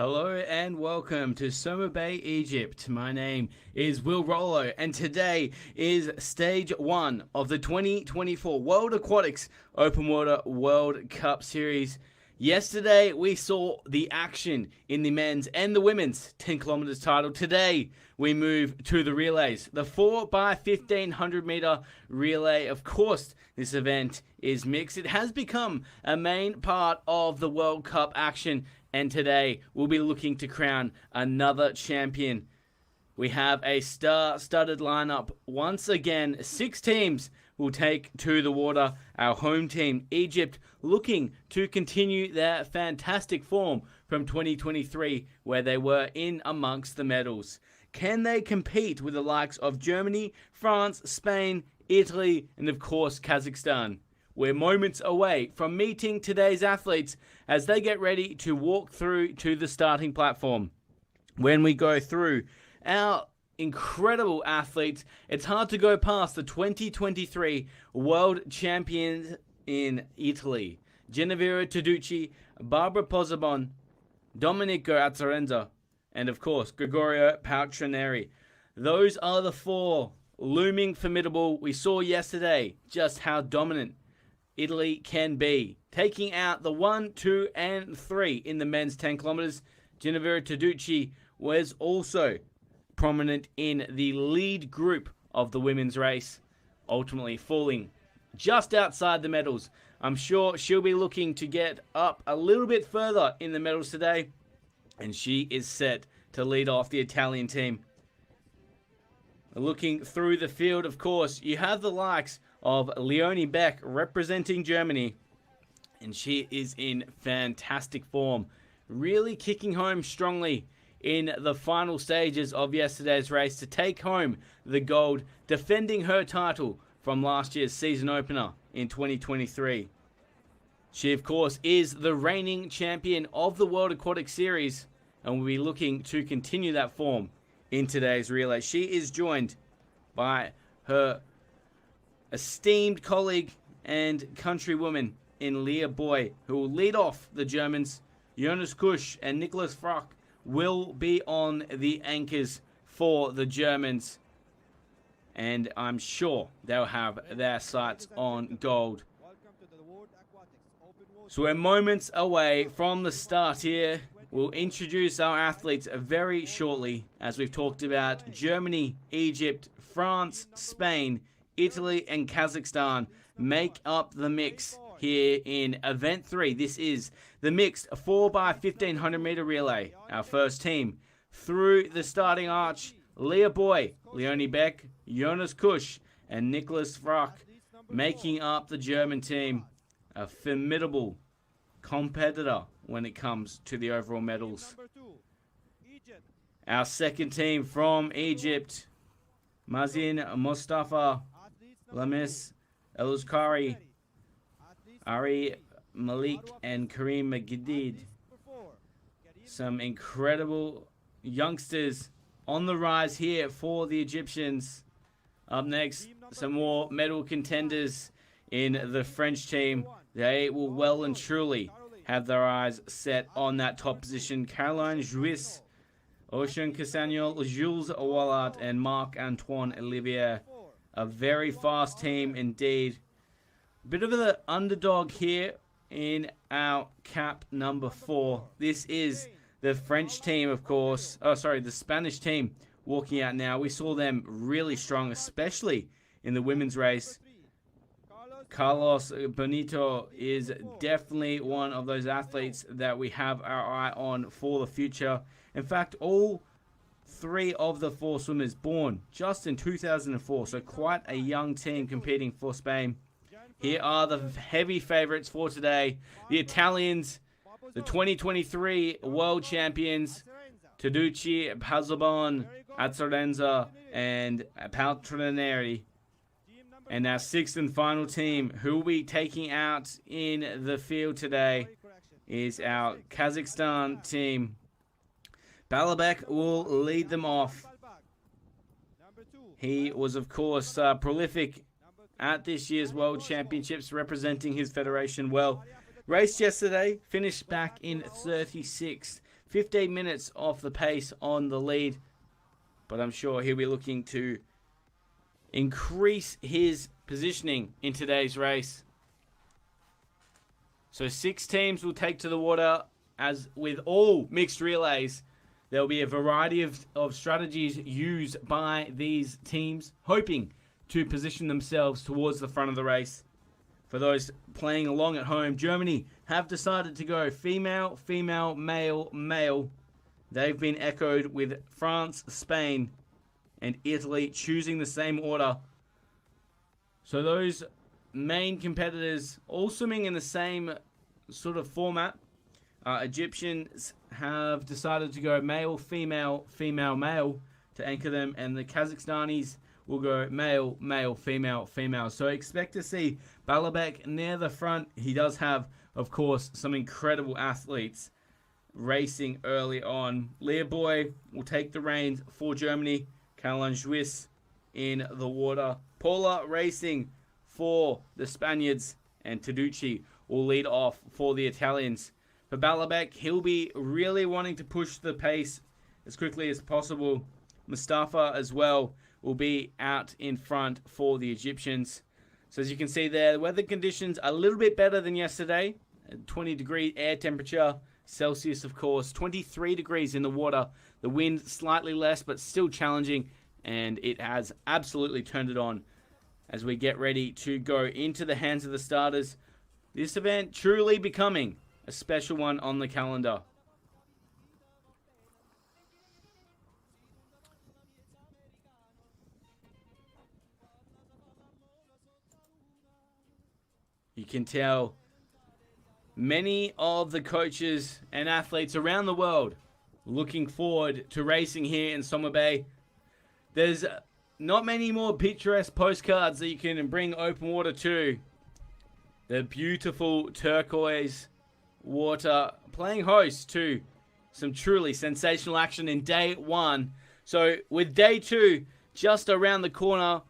Hello and welcome to Somabay, Egypt. My name is Will Rollo and today is stage 1 of the 2024 World Aquatics Open Water World Cup Series. Yesterday we saw the action in the men's and the women's 10 kilometers title. Today we move to the relays, the 4x1500m relay. Of course, this event is mixed. It has become a main part of the World Cup action, and today we'll be looking to crown another champion. We have a star-studded lineup. Once again, 6 teams will take to the water. Our home team, Egypt, looking to continue their fantastic form from 2023, where they were in amongst the medals. Can they compete with the likes of Germany, France, Spain, Italy, and of course Kazakhstan? We're moments away from meeting today's athletes as they get ready to walk through to the starting platform. When we go through our incredible athletes, it's hard to go past the 2023 world champions in Italy. Genevieve Taducci, Barbara Pozzebon, Domenico Azzarenza, and of course Gregorio Paltrineri. Those are the 4 looming formidable. We saw yesterday just how dominant Italy can be, taking out the 1, 2, and 3 in the men's 10 kilometers. Genevieve Taducci was also prominent in the lead group of the women's race, ultimately falling just outside the medals. I'm sure she'll be looking to get up a little bit further in the medals today, and she is set to lead off the Italian team. Looking through the field, of course, you have the likes of Leonie Beck representing Germany, and she is in fantastic form, really kicking home strongly in the final stages of yesterday's race to take home the gold, defending her title from last year's season opener in 2023. She, of course, is the reigning champion of the World Aquatic Series and will be looking to continue that form in today's relay. She is joined by her esteemed colleague and countrywoman in Leah Boy, who will lead off the Germans. Jonas Kusch and Nicholas Frock will be on the anchors for the Germans, and I'm sure they'll have their sights on gold. So we're moments away from the start here. We'll introduce our athletes very shortly, as we've talked about Germany, Egypt, France, Spain, Italy, and Kazakhstan make up the mix here in Event 3. This is the mixed 4x1500m relay. Our first team through the starting arch: Leah Boy, Leonie Beck, Jonas Kusch, and Nicholas Frock making up the German team. A formidable competitor when it comes to the overall medals. Our second team from Egypt: Mazin Mustafa, Lamis Eluzkari, Ari Malik, and Karim Magidid. Some incredible youngsters on the rise here for the Egyptians. Up next, some more medal contenders in the French team. They will well and truly have their eyes set on that top position. Caroline Jouis, Ocean Castagnol, Jules Wallard, and Marc-Antoine Olivier. A very fast team indeed. Bit of the underdog here in our cap number 4. This is the French team, of course. Oh, sorry, the Spanish team walking out now. We saw them really strong, especially in the women's race. Carlos Bonito is definitely one of those athletes that we have our eye on for the future. In fact, all 3 of the 4 swimmers born just in 2004, so quite a young team competing for Spain. Here are the heavy favorites for today: the Italians, the 2023 world champions, Taducci, Pozzebon, Azzarenza, and Paltrineri. And our 6th and final team, who will be taking out in the field today, is our Kazakhstan team. Balabek will lead them off. He was, of course, prolific at this year's World Championships, representing his federation well. Raced yesterday, finished back in 36th. 15 minutes off the pace on the lead. But I'm sure he'll be looking to increase his positioning in today's race. So 6 teams will take to the water. As with all mixed relays, there will be a variety of strategies used by these teams, hoping to position themselves towards the front of the race. For those playing along at home, Germany have decided to go female, female, male, male. They've been echoed with France, Spain, and Italy choosing the same order. So those main competitors all swimming in the same sort of format. Egyptians have decided to go male, female, female, male to anchor them, and the Kazakhstanis will go male, male, female, female. So expect to see Balabek near the front. He does have, of course, some incredible athletes racing early on. Learboy will take the reins for Germany. Caroline Juiz in the water. Paula racing for the Spaniards, and Taducci will lead off for the Italians. For Balabek, he'll be really wanting to push the pace as quickly as possible. Mustafa as well will be out in front for the Egyptians. So as you can see there, the weather conditions are a little bit better than yesterday. 20-degree air temperature, Celsius of course, 23 degrees in the water. The wind slightly less, but still challenging, and it has absolutely turned it on as we get ready to go into the hands of the starters. This event truly becoming a special one on the calendar. You can tell many of the coaches and athletes around the world looking forward to racing here in Somabay. There's not many more picturesque postcards that you can bring open water to. The beautiful turquoise water playing host to some truly sensational action in day 1. So with day 2 just around the corner,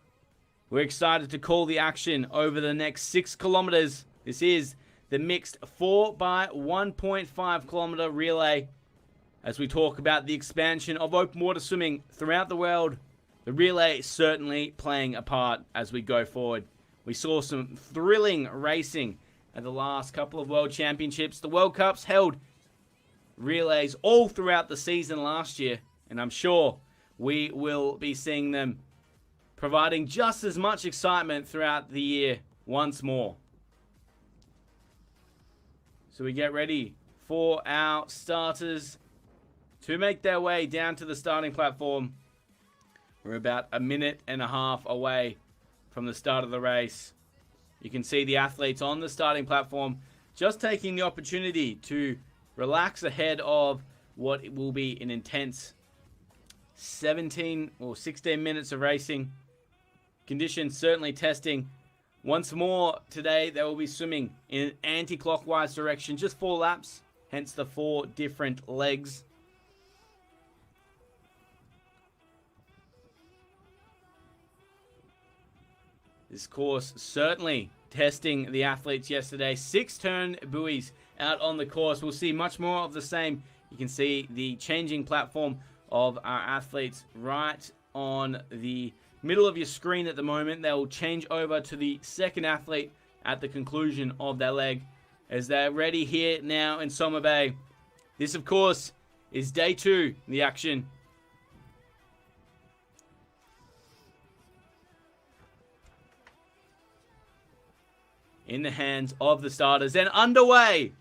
we're excited to call the action over the next 6 kilometers. This is the mixed 4 by 1.5 kilometer relay. As we talk about the expansion of open water swimming throughout the world, the relay is certainly playing a part as we go forward. We saw some thrilling racing at the last couple of World Championships. The World Cups held relays all throughout the season last year, and I'm sure we will be seeing them providing just as much excitement throughout the year once more. So we get ready for our starters to make their way down to the starting platform. We're about a minute and a half away from the start of the race. You can see the athletes on the starting platform just taking the opportunity to relax ahead of what will be an intense 17 or 16 minutes of racing. Conditions certainly testing. Once more today, they will be swimming in an anti-clockwise direction, just 4 laps, hence the 4 different legs. This course certainly testing the athletes yesterday. 6 turn buoys out on the course. We'll see much more of the same. You can see the changing platform of our athletes right on the middle of your screen at the moment. They will change over to the second athlete at the conclusion of their leg as they're ready here now in Somabay. This, of course, is day 2 in the action. In the hands of the starters and underway.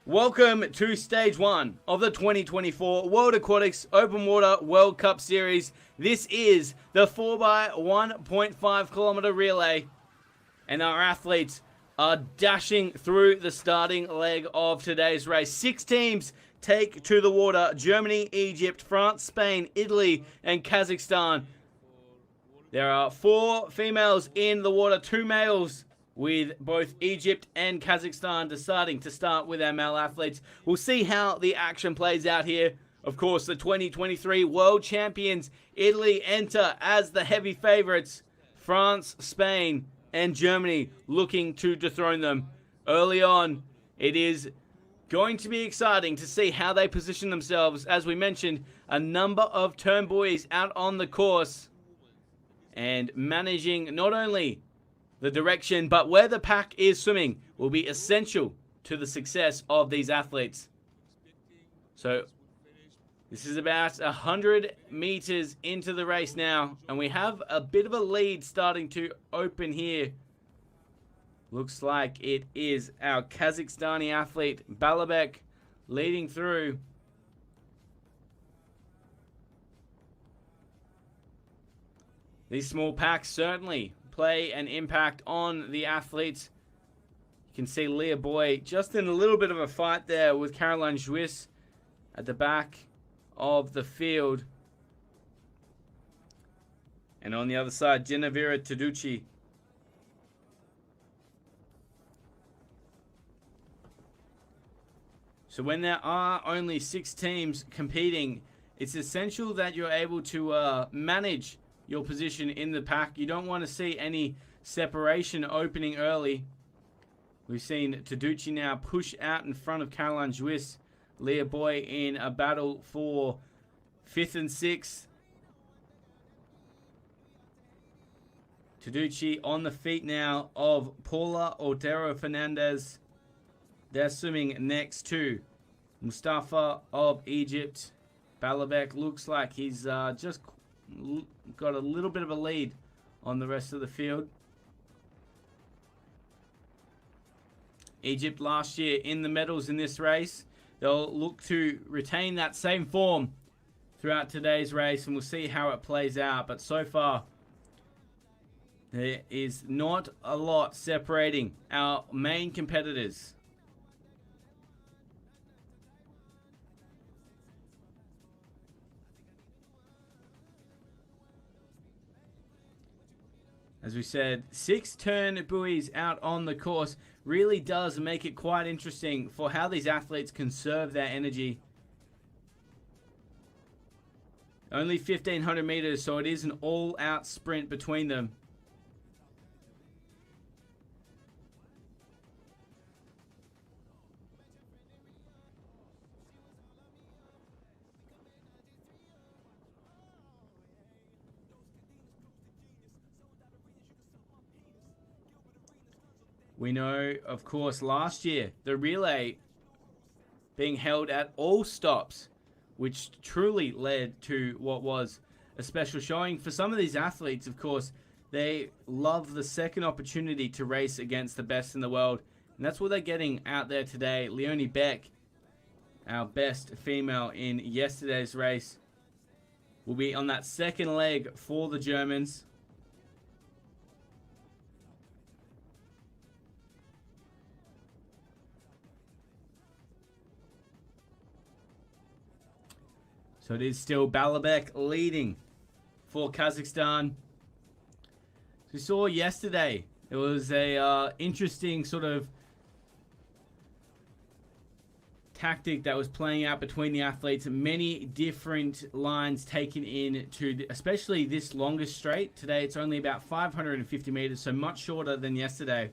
Welcome to stage 1 of the 2024 World Aquatics Open Water World Cup Series. This is the 4 by 1.5 kilometer relay, and our athletes are dashing through the starting leg of today's race. 6 teams take to the water: Germany, Egypt, France, Spain, Italy, and Kazakhstan. There are 4 females in the water, 2 males, with both Egypt and Kazakhstan deciding to start with our male athletes. We'll see how the action plays out here. Of course, the 2023 World Champions, Italy, enter as the heavy favorites. France, Spain, and Germany looking to dethrone them. Early on, it is Going to be exciting to see how they position themselves. As we mentioned, a number of turn buoys out on the course and managing not only the direction but where the pack is swimming will be essential to the success of these athletes. So this is about 100 meters into the race now, and we have a bit of a lead starting to open here. Looks like it is our Kazakhstani athlete Balabek leading through. These small packs certainly play an impact on the athletes. You can see Leah Boy just in a little bit of a fight there with Caroline Juis at the back of the field. And on the other side, Genevieve Taducci. So when there are only 6 teams competing, it's essential that you're able to manage your position in the pack. You don't want to see any separation opening early. We've seen Taducci now push out in front of Caroline Juis. Leah Boy in a battle for 5th and 6th. Taducci on the feet now of Paula Otero Fernandez. They're swimming next to Mustafa of Egypt. Balabek looks like he's just got a little bit of a lead on the rest of the field. Egypt last year in the medals in this race. They'll look to retain that same form throughout today's race, and we'll see how it plays out. But so far, there is not a lot separating our main competitors. As we said, 6 turn buoys out on the course really does make it quite interesting for how these athletes conserve their energy. Only 1,500 meters, so it is an all-out sprint between them. We know, of course, last year, the relay being held at all stops, which truly led to what was a special showing. For some of these athletes, of course, they love the second opportunity to race against the best in the world. And that's what they're getting out there today. Leonie Beck, our best female in yesterday's race, will be on that second leg for the Germans. So it is still Balabek leading for Kazakhstan. We saw yesterday, it was a interesting sort of tactic that was playing out between the athletes. Many different lines taken in to, especially this longest straight. Today it's only about 550 meters, so much shorter than yesterday.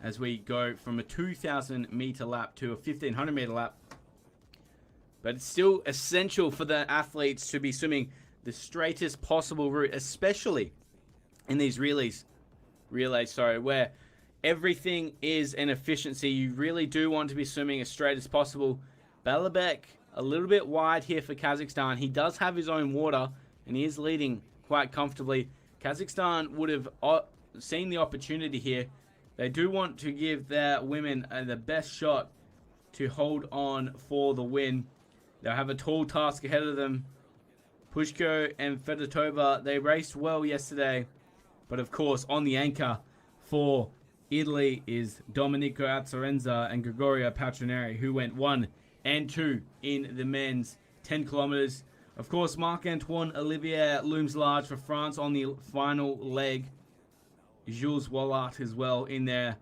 As we go from a 2,000 meter lap to a 1,500 meter lap. But it's still essential for the athletes to be swimming the straightest possible route, especially in these relays, where everything is an efficiency. You really do want to be swimming as straight as possible. Balabek, a little bit wide here for Kazakhstan. He does have his own water, and he is leading quite comfortably. Kazakhstan would have seen the opportunity here. They do want to give their women the best shot to hold on for the win. They'll have a tall task ahead of them. Pushko and Fedotova, they raced well yesterday. But of course, on the anchor for Italy is Domenico Azzarenza and Gregorio Patroneri, who went 1 and 2 in the men's 10 kilometers. Of course, Marc-Antoine Olivier looms large for France on the final leg. Jules Wallart as well in there.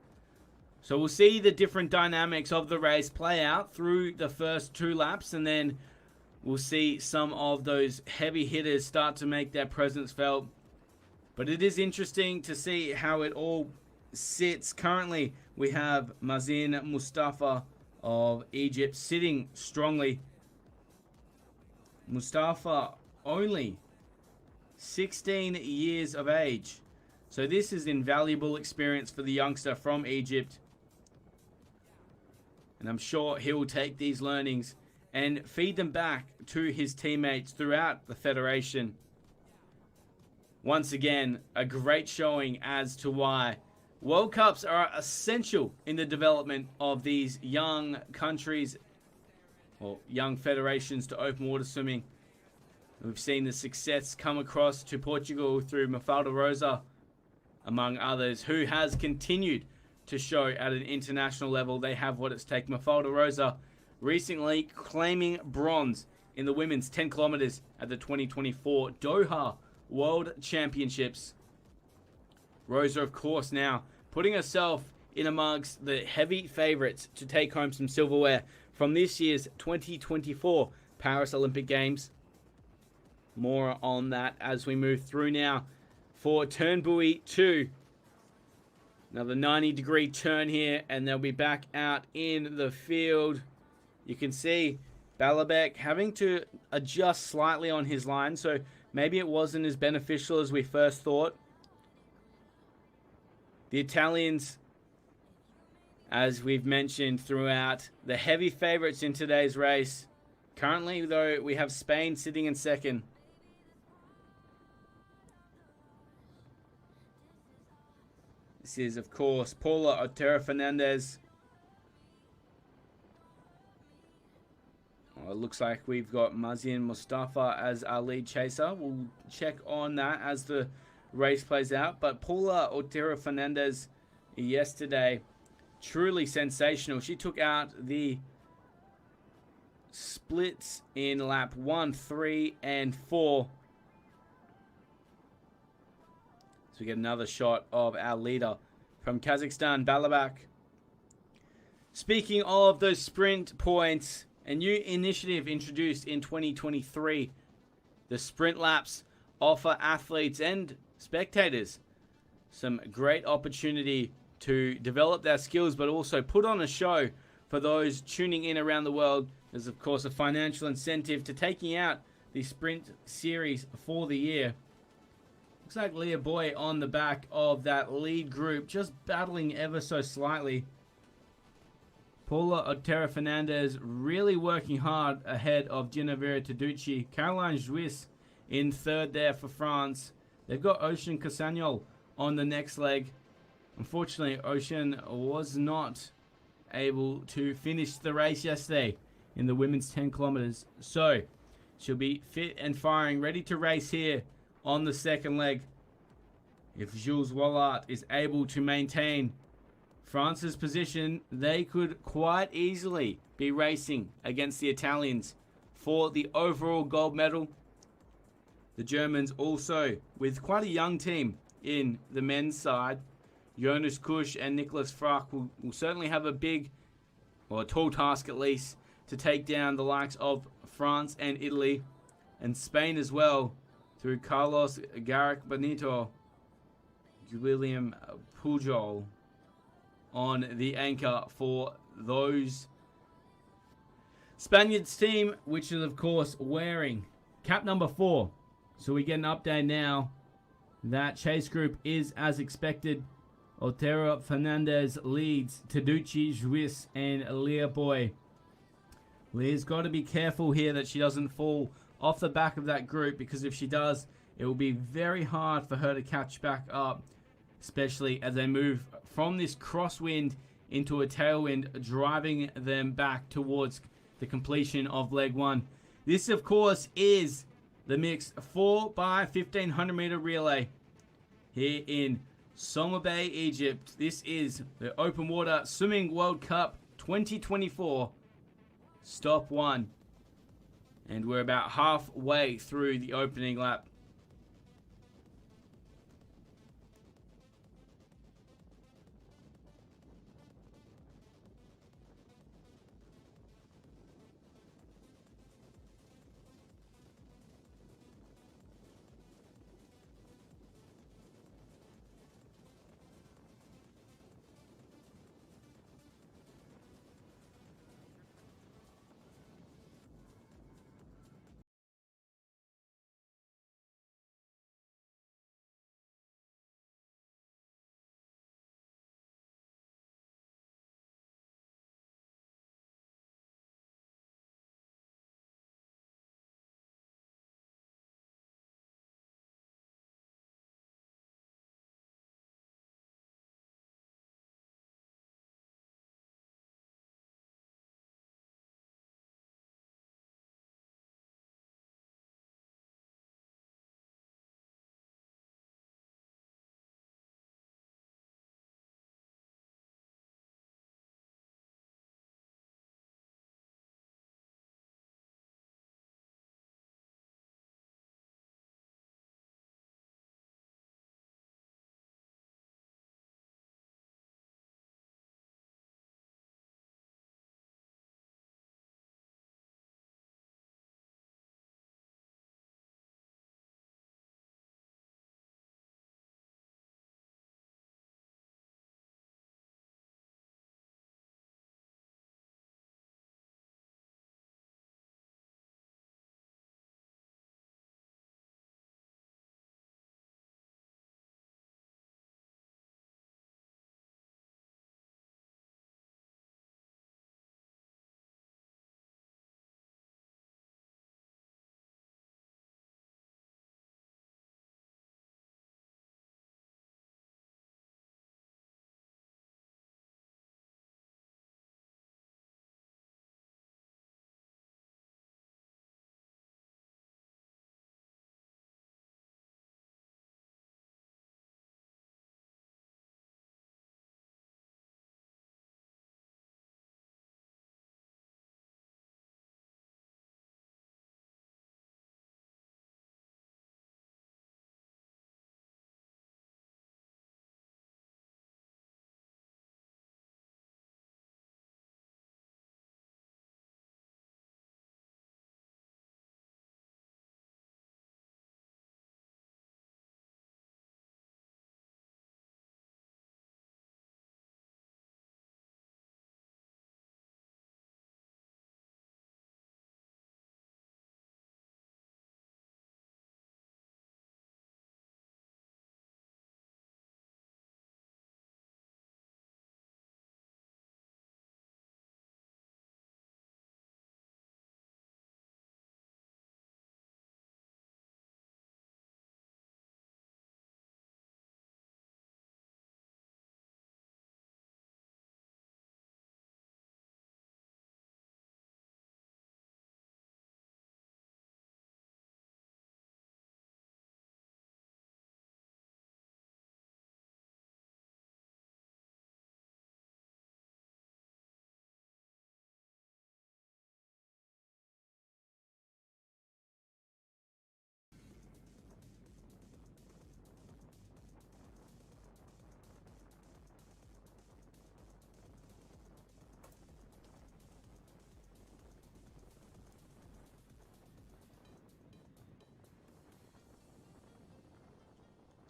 So we'll see the different dynamics of the race play out through the first 2 laps, and then we'll see some of those heavy hitters start to make their presence felt. But it is interesting to see how it all sits. Currently, we have Mazin Mustafa of Egypt sitting strongly. Mustafa only 16 years of age. So this is invaluable experience for the youngster from Egypt. And I'm sure he will take these learnings and feed them back to his teammates throughout the Federation. Once again, a great showing as to why World Cups are essential in the development of these young countries, or young federations, to open water swimming. We've seen the success come across to Portugal through Mafalda Rosa, among others, who has continued to show at an international level they have what it's taken. Mafalda Rosa recently claiming bronze in the women's 10 kilometers at the 2024 Doha World Championships. Rosa, of course, now putting herself in amongst the heavy favorites to take home some silverware from this year's 2024 Paris Olympic Games. More on that as we move through now for turn buoy 2. Another 90-degree turn here, and they'll be back out in the field. You can see Balabek having to adjust slightly on his line, so maybe it wasn't as beneficial as we first thought. The Italians, as we've mentioned throughout, the heavy favorites in today's race. Currently, though, we have Spain sitting in second. This is, of course, Paula Otero Fernandez. Well, it looks like we've got Mazin Mustafa as our lead chaser. We'll check on that as the race plays out. But Paula Otero Fernandez yesterday, truly sensational. She took out the splits in lap 1, 3, and 4. So we get another shot of our leader from Kazakhstan, Balabak. Speaking of those sprint points, a new initiative introduced in 2023. The sprint laps offer athletes and spectators some great opportunity to develop their skills, but also put on a show for those tuning in around the world. There's, of course, a financial incentive to taking out the sprint series for the year. Looks like Leah Boy on the back of that lead group, just battling ever so slightly. Paula Otero Fernandez really working hard ahead of Ginevra Taducci. Caroline Juis in third there for France. They've got Ocean Casagnol on the next leg. Unfortunately, Ocean was not able to finish the race yesterday in the women's 10 kilometers. So she'll be fit and firing, ready to race here on the second leg. If Jules Wallart is able to maintain France's position, they could quite easily be racing against the Italians for the overall gold medal. The Germans also with quite a young team in the men's side. Jonas Kusch and Nicholas Frack will certainly have a big, or a tall task at least, to take down the likes of France and Italy, and Spain as well, through Carlos Garrick Benito, William Pujol on the anchor for those Spaniards team, which is of course wearing cap number 4. So we get an update now that chase group is as expected. Otero Fernandez leads Taducci, Juis, and Leah Boy. Leah's got to be careful here that she doesn't fall off the back of that group, because if she does, it will be very hard for her to catch back up, especially as they move from this crosswind into a tailwind, driving them back towards the completion of leg 1. This, of course, is the mixed 4x1500m relay here in Somabay, Egypt. This is the Open Water Swimming World Cup 2024, stop 1. And we're about halfway through the opening lap.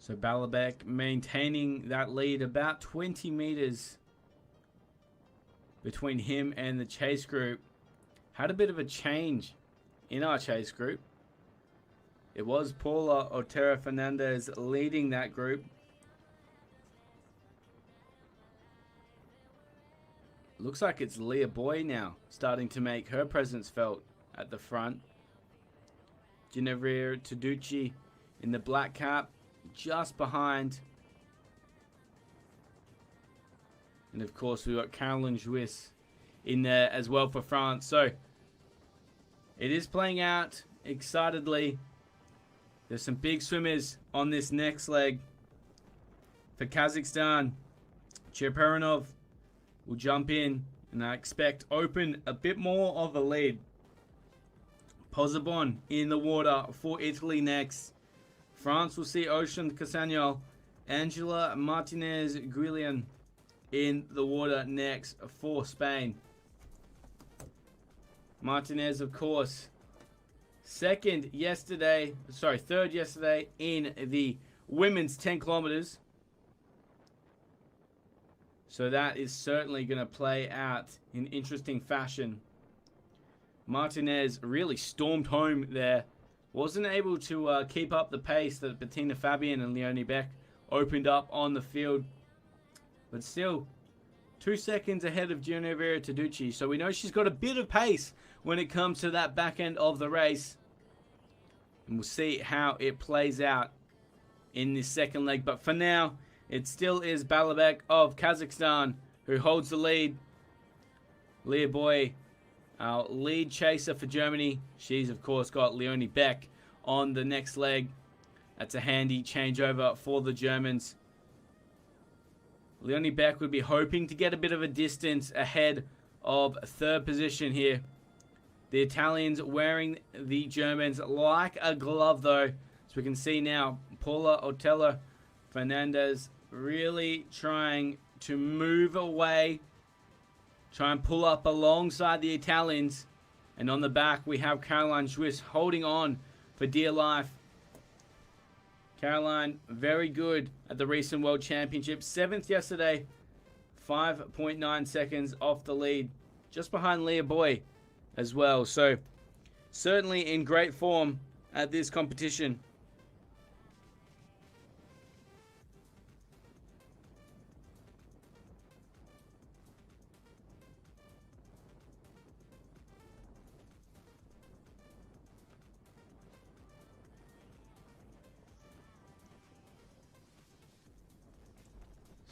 So Balabek maintaining that lead about 20 meters between him and the chase group. Had a bit of a change in our chase group. It was Paula Otero Fernandez leading that group. Looks like it's Leah Boy now starting to make her presence felt at the front. Genevieve Taducci in the black cap just behind. And of course we've got Caroline Jouis in there as well for France. So it is playing out excitedly. There's some big swimmers on this next leg. For Kazakhstan, Cheparinov will jump in, and I expect open a bit more of a lead. Pozobon in the water for Italy next. France will see Ocean Casagnol, Angela Martinez Guillen in the water next for Spain. Martinez, of course, third yesterday in the women's 10 kilometers. So that is certainly going to play out in interesting fashion. Martinez really stormed home there. Wasn't able to keep up the pace that Bettina Fabian and Leonie Beck opened up on the field. But still, 2 seconds ahead of Genevieve Taducci. So we know she's got a bit of pace when it comes to that back end of the race. And we'll see how it plays out in this second leg. But for now, it still is Balabek of Kazakhstan who holds the lead. Leah Boy, our lead chaser for Germany. She's, of course, got Leonie Beck on the next leg. That's a handy changeover for the Germans. Leonie Beck would be hoping to get a bit of a distance ahead of third position here. The Italians wearing the Germans like a glove, though. So we can see now Paula Otero Fernandez really trying to move away, try and pull up alongside the Italians. And on the back, we have Caroline Jouis holding on for dear life. Caroline, very good at the recent World Championships. 7th yesterday, 5.9 seconds off the lead, just behind Leah Boy as well. So certainly in great form at this competition.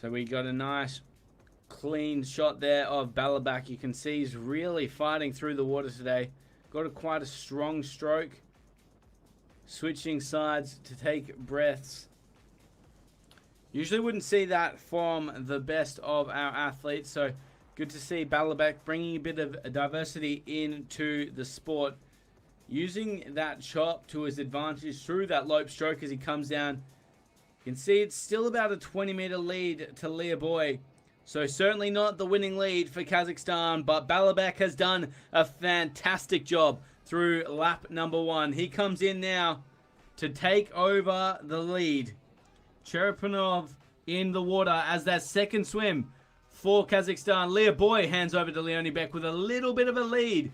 So we got a nice clean shot there of Balabek. You can see he's really fighting through the water today. Got quite a strong stroke. Switching sides to take breaths. Usually wouldn't see that from the best of our athletes. So good to see Balabek bringing a bit of diversity into the sport. Using that chop to his advantage through that lope stroke as he comes down. You can see it's still about a 20-meter lead to Leah Boy. So certainly not the winning lead for Kazakhstan, but Balabek has done a fantastic job through lap number 1. He comes in now to take over the lead. Cherepanov in the water as that second swim for Kazakhstan. Leah Boy hands over to Leonie Beck with a little bit of a lead.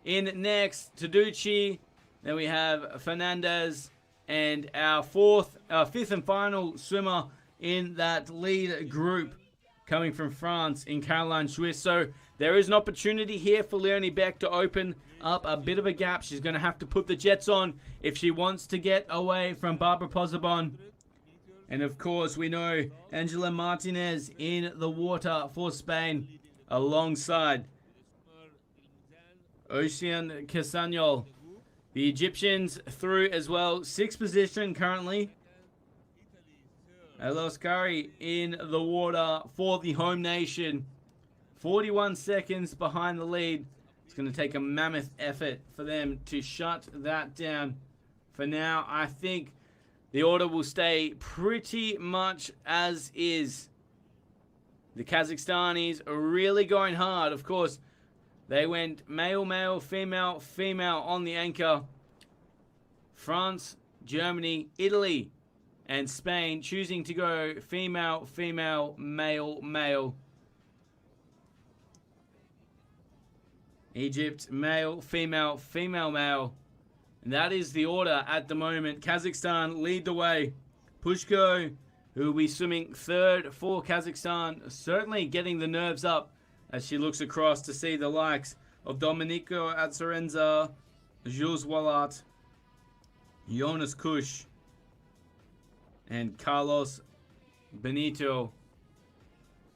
In next, Taducci. Then we have Fernandez. And our fifth and final swimmer in that lead group coming from France in Caroline Jouis. So there is an opportunity here for Leonie Beck to open up a bit of a gap. She's going to have to put the jets on if she wants to get away from Barbara Pozobon. And of course, we know Angela Martinez in the water for Spain alongside Ocean Casagnol. The Egyptians through as well. 6th position currently. Eloskari in the water for the home nation. 41 seconds behind the lead. It's going to take a mammoth effort for them to shut that down. For now, I think the order will stay pretty much as is. The Kazakhstanis are really going hard. Of course, they went male, male, female, female on the anchor. France, Germany, Italy And Spain choosing to go female, female, male, male. Egypt, male, female, female, male. And that is the order at the moment. Kazakhstan lead the way. Pushko, who will be swimming third for Kazakhstan, certainly getting the nerves up as she looks across to see the likes of Domenico Atzarenza, Jules Wallat, Jonas Kush, and Carlos Benito.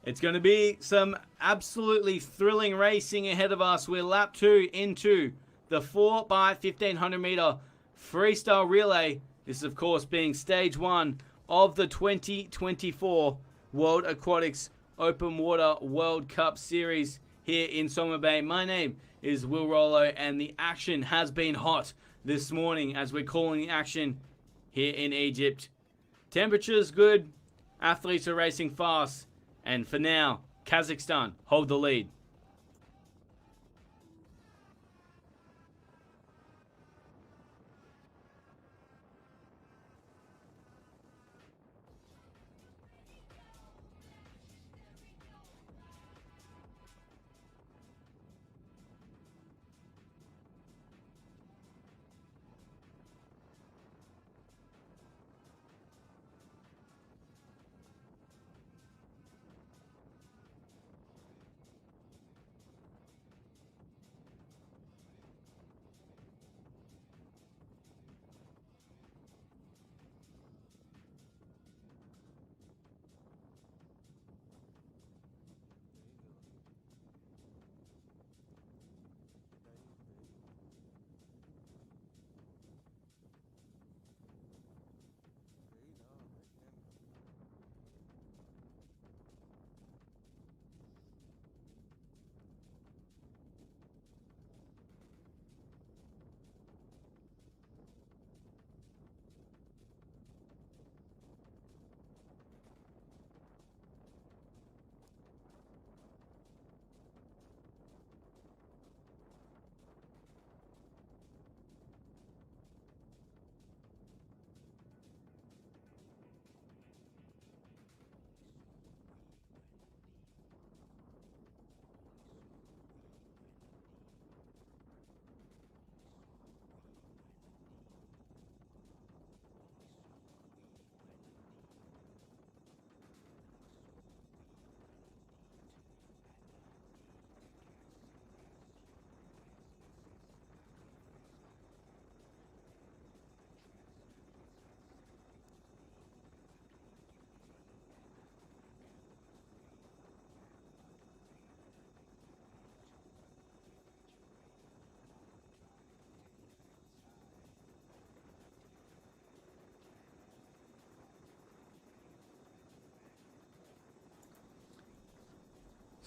It's going to be some absolutely thrilling racing ahead of us. We're lap 2 into the 4x1500m freestyle relay. This, of course, being stage 1 of the 2024 World Aquatics Open Water World Cup Series here in Somabay. My name is Will Rollo, and the action has been hot this morning as we're calling the action here in Egypt. Temperature's good, athletes are racing fast, and for now, Kazakhstan hold the lead.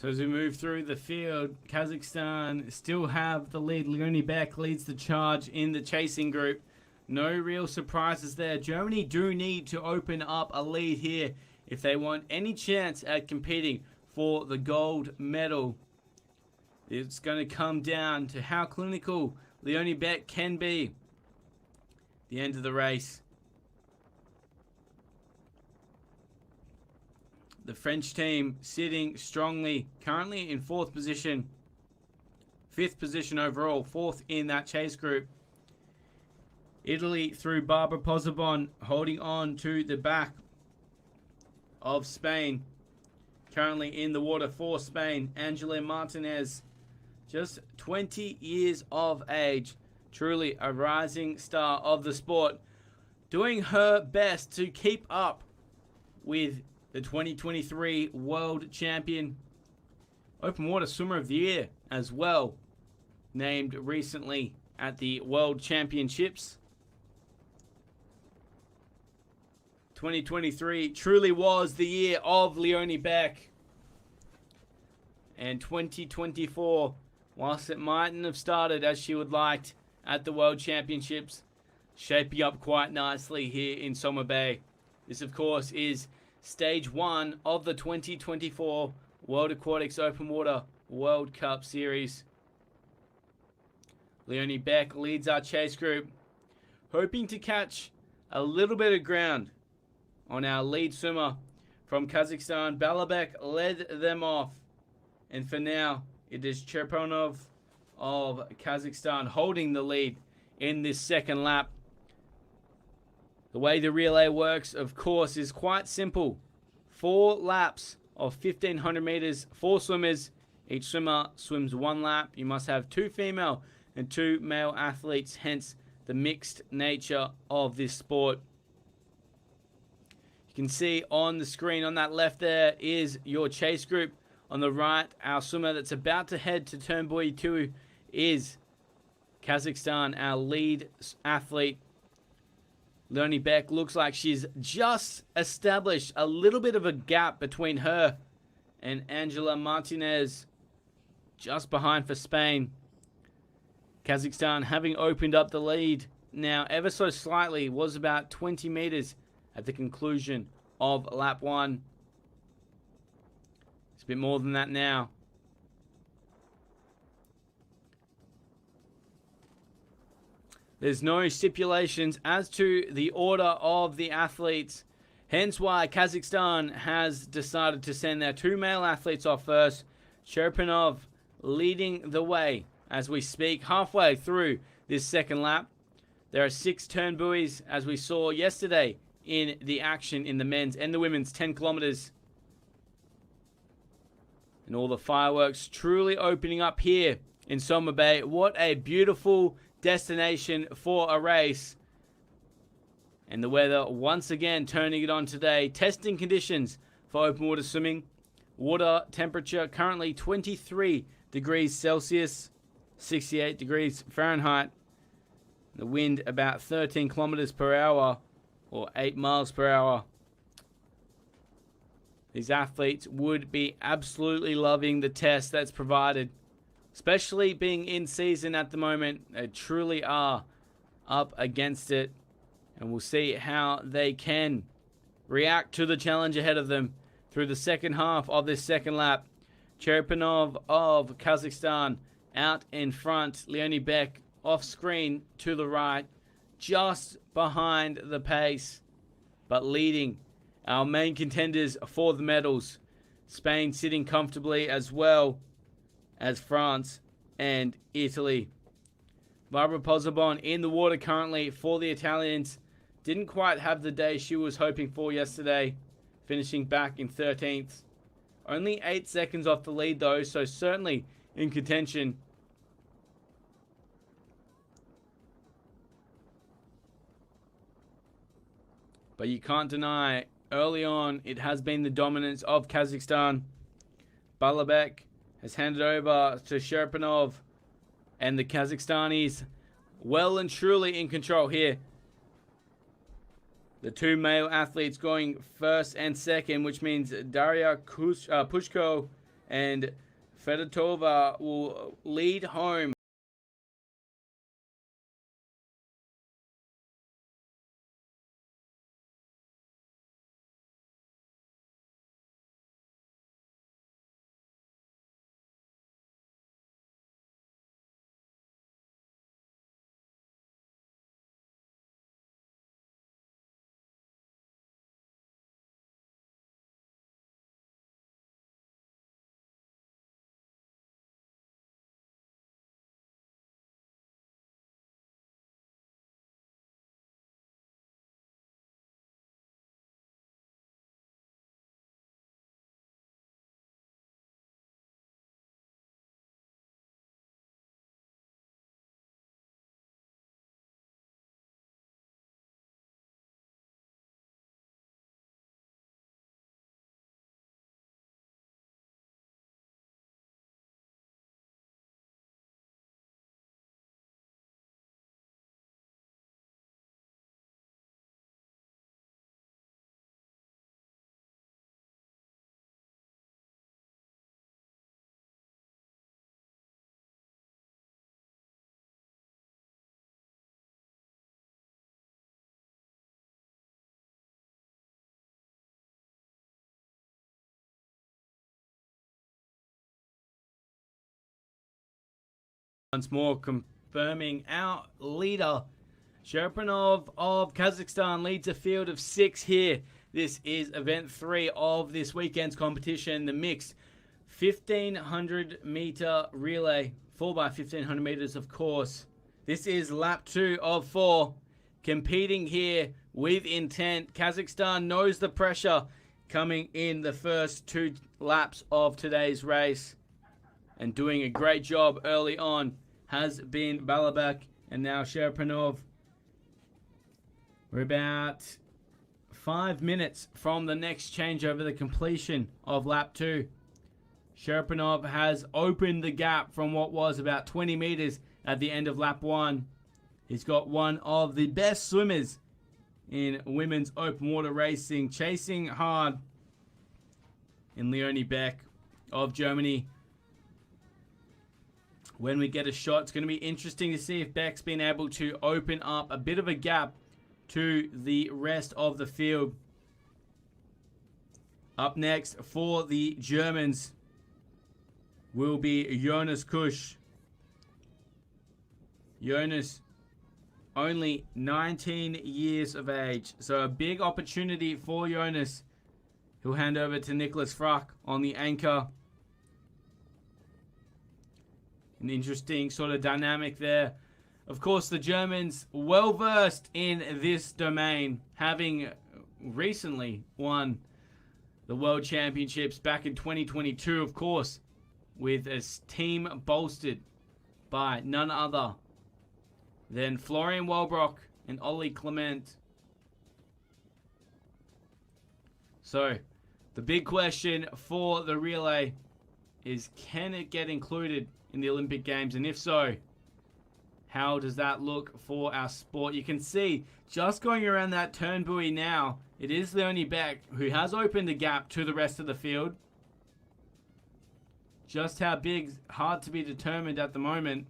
So as we move through the field, Kazakhstan still have the lead. Leonie Beck leads the charge in the chasing group. No real surprises there. Germany do need to open up a lead here if they want any chance at competing for the gold medal. It's going to come down to how clinical Leonie Beck can be at the end of the race. The French team sitting strongly, currently in 4th position. 5th position overall, 4th in that chase group. Italy through Barbara Pozzebon holding on to the back of Spain. Currently in the water for Spain, Angela Martinez, just 20 years of age. Truly a rising star of the sport. Doing her best to keep up with the 2023 World Champion. Open Water Swimmer of the Year as well. Named recently at the World Championships. 2023 truly was the year of Leonie Beck. And 2024, whilst it mightn't have started as she would like at the World Championships, shaping up quite nicely here in Somabay. This, of course, is Stage 1 of the 2024 World Aquatics Open Water World Cup Series. Leonie Beck leads our chase group, hoping to catch a little bit of ground on our lead swimmer from Kazakhstan. Balabek led them off. And for now, it is Cherepanov of Kazakhstan holding the lead in this second lap. The way the relay works, of course, is quite simple. 4 laps of 1500 meters, 4 swimmers. Each swimmer swims 1 lap. You must have 2 female and 2 male athletes, hence the mixed nature of this sport. You can see on the screen on that left there is your chase group. On the right, our swimmer that's about to head to turn buoy 2 is Kazakhstan, our lead athlete. Leonie Beck looks like she's just established a little bit of a gap between her and Angela Martinez, just behind for Spain. Kazakhstan having opened up the lead now ever so slightly, was about 20 meters at the conclusion of lap 1. It's a bit more than that now. There's no stipulations as to the order of the athletes, hence why Kazakhstan has decided to send their 2 male athletes off first. Cherepanov leading the way as we speak, halfway through this second lap. There are 6 turn buoys, as we saw yesterday in the action in the men's and the women's 10 kilometers. And all the fireworks truly opening up here in Somabay. What a beautiful destination for a race. And the weather once again turning it on today. Testing conditions for open water swimming. Water temperature currently 23 degrees Celsius, 68 degrees Fahrenheit. The wind about 13 kilometers per hour or 8 miles per hour. These athletes would be absolutely loving the test that's provided, especially being in season at the moment. They truly are up against it, and we'll see how they can react to the challenge ahead of them through the second half of this second lap. Cherepanov of Kazakhstan out in front. Leonie Beck off screen to the right, just behind the pace, but leading our main contenders for the medals. Spain sitting comfortably, as well as France and Italy. Barbara Pozzobon in the water currently for the Italians. Didn't quite have the day she was hoping for yesterday, finishing back in 13th. Only 8 seconds off the lead though, so certainly in contention. But you can't deny, early on, it has been the dominance of Kazakhstan. Balabek has handed over to Cherepanov, and the Kazakhstanis well and truly in control here. The 2 male athletes going first and second, which means Daria Pushko and Fedotova will lead home. Once more confirming our leader. Cherepanov of Kazakhstan leads a field of 6 here. This is event 3 of this weekend's competition, the mixed 1500-meter relay, 4x1500 meters, of course. This is lap 2 of 4. Competing here with intent. Kazakhstan knows the pressure coming in the first 2 laps of today's race. And doing a great job early on has been Balabak and now Sherpanov. We're about 5 minutes from the next changeover, the completion of lap 2. Sherpanov has opened the gap from what was about 20 meters at the end of lap 1. He's got one of the best swimmers in women's open water racing, chasing hard in Leonie Beck of Germany. When we get a shot, it's going to be interesting to see if Beck's been able to open up a bit of a gap to the rest of the field. Up next for the Germans will be Jonas Kusch. Jonas, only 19 years of age, so a big opportunity for Jonas. He'll hand over to Nicholas Frack on the anchor. An interesting sort of dynamic there. Of course, the Germans well versed in this domain, having recently won the World Championships back in 2022, of course, with a team bolstered by none other than Florian Walbrock and Ollie Clement. So, the big question for the relay is, can it get included in the Olympic Games? And if so, how does that look for our sport? You can see, just going around that turn buoy now, it is Leonie Beck who has opened the gap to the rest of the field. Just how big, hard to be determined at the moment.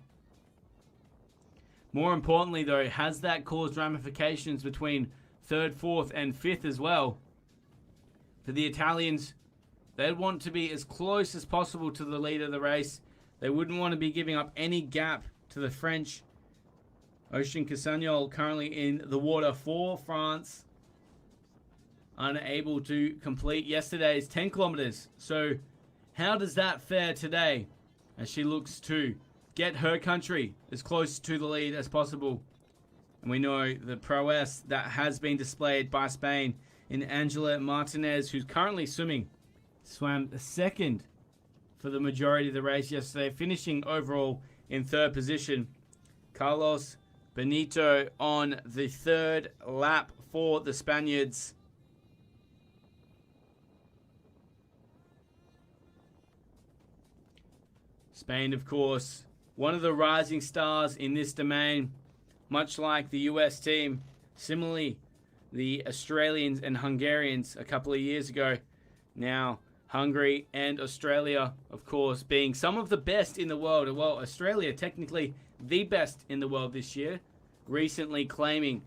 More importantly though, has that caused ramifications between 3rd, 4th and 5th as well? For the Italians, they'd want to be as close as possible to the lead of the race. They wouldn't want to be giving up any gap to the French. Ocean Castagnol currently in the water for France. Unable to complete yesterday's 10 kilometers. So how does that fare today as she looks to get her country as close to the lead as possible? And we know the prowess that has been displayed by Spain in Angela Martinez, who's currently swimming. Swam 2nd for the majority of the race yesterday, finishing overall in 3rd position. Carlos Benito on the 3rd lap for the Spaniards. Spain, of course, one of the rising stars in this domain, much like the US team. Similarly, the Australians and Hungarians a couple of years ago. Now, Hungary and Australia, of course, being some of the best in the world. Well, Australia, technically the best in the world this year, recently claiming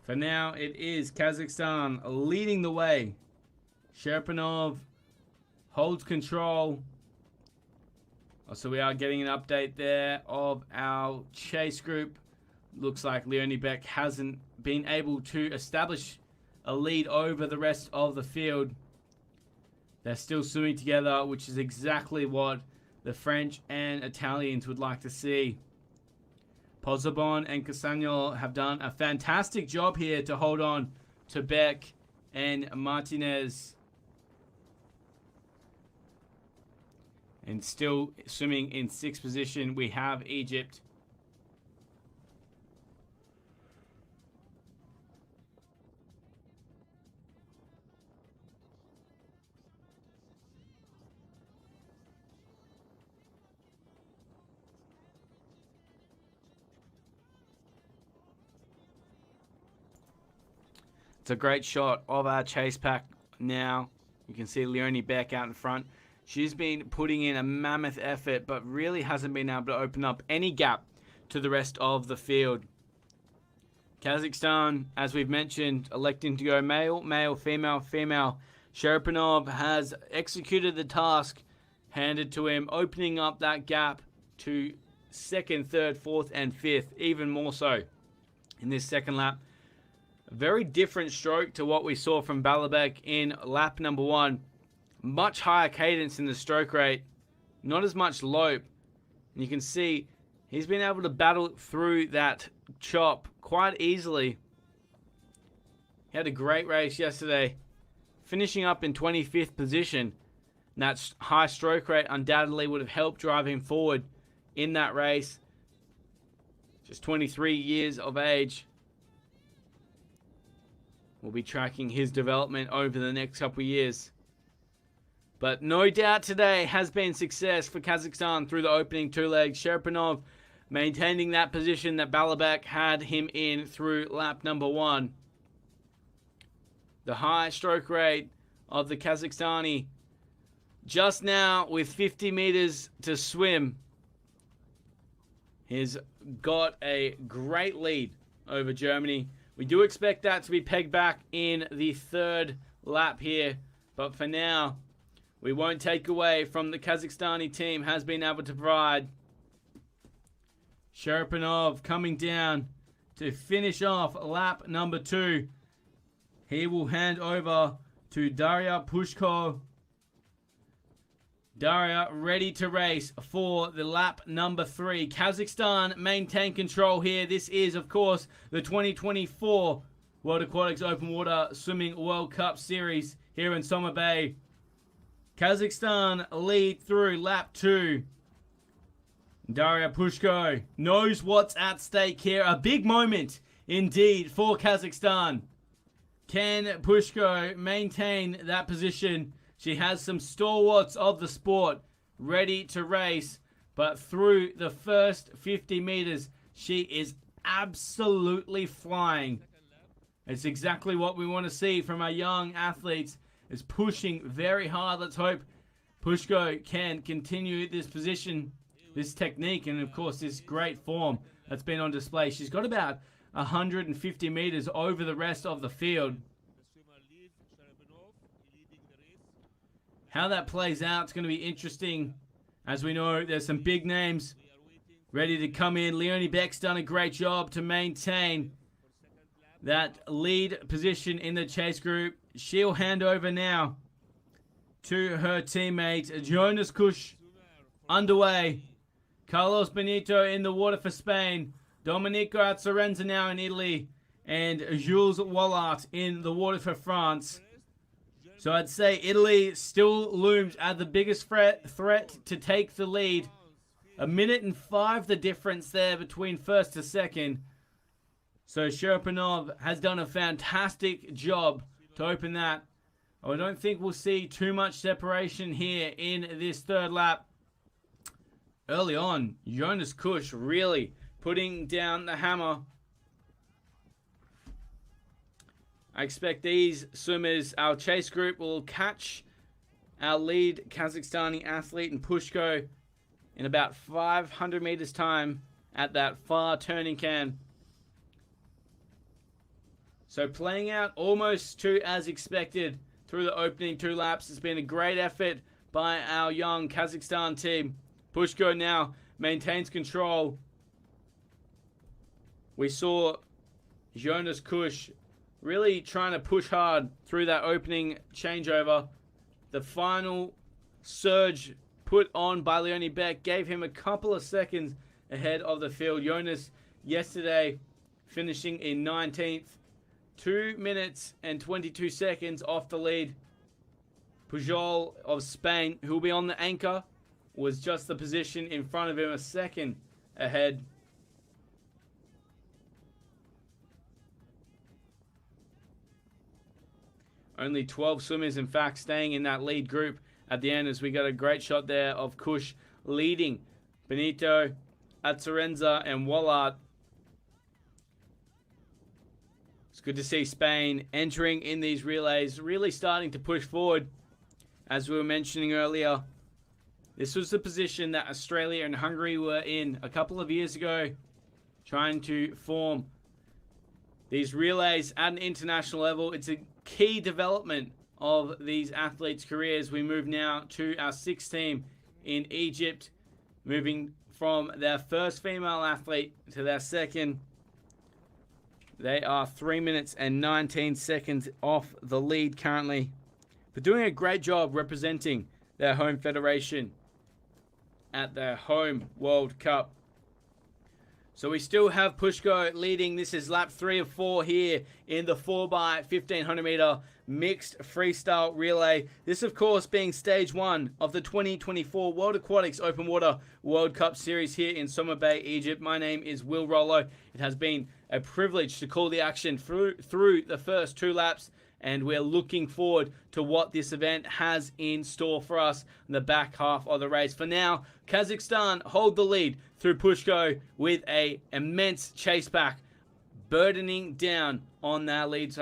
for now, it is Kazakhstan leading the way. Sherpanov holds control. So we are getting an update there of our chase group. Looks like Leonie Beck hasn't been able to establish a lead over the rest of the field. They're still swimming together, which is exactly what the French and Italians would like to see. Pozzobon and Castagnol have done a fantastic job here to hold on to Beck and Martinez. And still swimming in 6th position, we have Egypt. It's a great shot of our chase pack now. You can see Leonie Beck out in front. She's been putting in a mammoth effort, but really hasn't been able to open up any gap to the rest of the field. Kazakhstan, as we've mentioned, electing to go male, male, female, female. Sherpanov has executed the task handed to him, opening up that gap to second, third, fourth, and fifth, even more so in this second lap. A very different stroke to what we saw from Balabek in lap number 1. Much higher cadence in the stroke rate, not as much lope. And you can see he's been able to battle through that chop quite easily. He had a great race yesterday, finishing up in 25th position. And that high stroke rate undoubtedly would have helped drive him forward in that race. Just 23 years of age. We'll be tracking his development over the next couple of years. But no doubt today has been success for Kazakhstan through the opening 2 legs. Sherpanov maintaining that position that Balabek had him in through lap number 1. The high stroke rate of the Kazakhstani just now with 50 meters to swim. He's got a great lead over Germany. We do expect that to be pegged back in the 3rd lap here. But for now, we won't take away from the Kazakhstani team has been able to provide. Sherpanov coming down to finish off lap number 2. He will hand over to Daria Pushko. Daria ready to race for the lap number 3. Kazakhstan maintain control here. This is, of course, the 2024 World Aquatics Open Water Swimming World Cup Series here in Somabay. Kazakhstan lead through lap 2. Daria Pushko knows what's at stake here. A big moment indeed for Kazakhstan. Can Pushko maintain that position? She has some stalwarts of the sport ready to race. But through the first 50 meters, she is absolutely flying. It's exactly what we want to see from our young athletes. Is pushing very hard. Let's hope Pushko can continue this position, this technique, and of course this great form that's been on display. She's got about 150 meters over the rest of the field. How that plays out is going to be interesting. As we know, there's some big names ready to come in. Leonie Beck's done a great job to maintain that lead position in the chase group. She'll hand over now to her teammate Jonas Kusch. Underway. Carlos Benito in the water for Spain. Domenico Azzorenza now in Italy. And Jules Wallart in the water for France. So I'd say Italy still looms as the biggest threat to take the lead. 1 minute and 5 the difference there between first to second. So Sherpanov has done a fantastic job to open that. I don't think we'll see too much separation here in this 3rd lap. Early on, Jonas Kusch really putting down the hammer. I expect these swimmers, our chase group, will catch our lead Kazakhstani athlete in Pushko in about 500 meters time at that far turning can. So playing out almost to as expected through the opening 2 laps. It's been a great effort by our young Kazakhstan team. Pushko now maintains control. We saw Jonas Kusch really trying to push hard through that opening changeover. The final surge put on by Leonie Beck gave him a couple of seconds ahead of the field. Jonas yesterday finishing in 19th. 2 minutes and 22 seconds off the lead. Pujol of Spain, who will be on the anchor, was just the position in front of him, a second ahead. Only 12 swimmers, in fact, staying in that lead group at the end, as we got a great shot there of Kusch leading Benito, Azzorenza, and Wallart. It's good to see Spain entering in these relays, really starting to push forward. As we were mentioning earlier, this was the position that Australia and Hungary were in a couple of years ago, trying to form these relays at an international level. It's a key development of these athletes' careers. We move now to our sixth team in Egypt, moving from their first female athlete to their second. They are 3 minutes and 19 seconds off the lead currently, but doing a great job representing their home federation at their home World Cup. So we still have Pushko leading. This is lap 3 of 4 here in the 4x1500m mixed freestyle relay. This, of course, being stage 1 of the 2024 World Aquatics Open Water World Cup Series here in Somabay, Egypt. My name is Will Rollo. It has been a privilege to call the action through the first 2 laps, and we're looking forward to what this event has in store for us in the back half of the race. For now, Kazakhstan hold the lead through Pushko with an immense chase back, burdening down on their lead.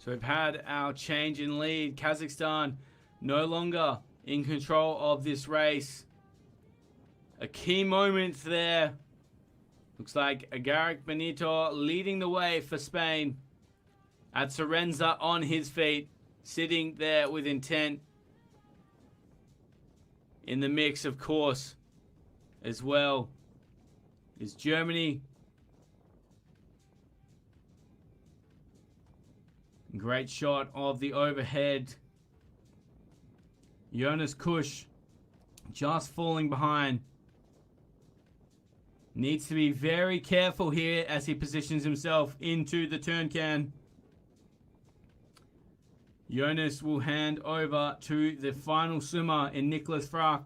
So we've had our change in lead. Kazakhstan no longer in control of this race. A key moment there. Looks like Agaric Benito leading the way for Spain. At Sorenza on his feet, sitting there with intent. In the mix, of course, as well, is Germany. Great shot of the overhead. Jonas Kusch just falling behind. Needs to be very careful here as he positions himself into the turn can. Jonas will hand over to the final swimmer in Nicholas Frack.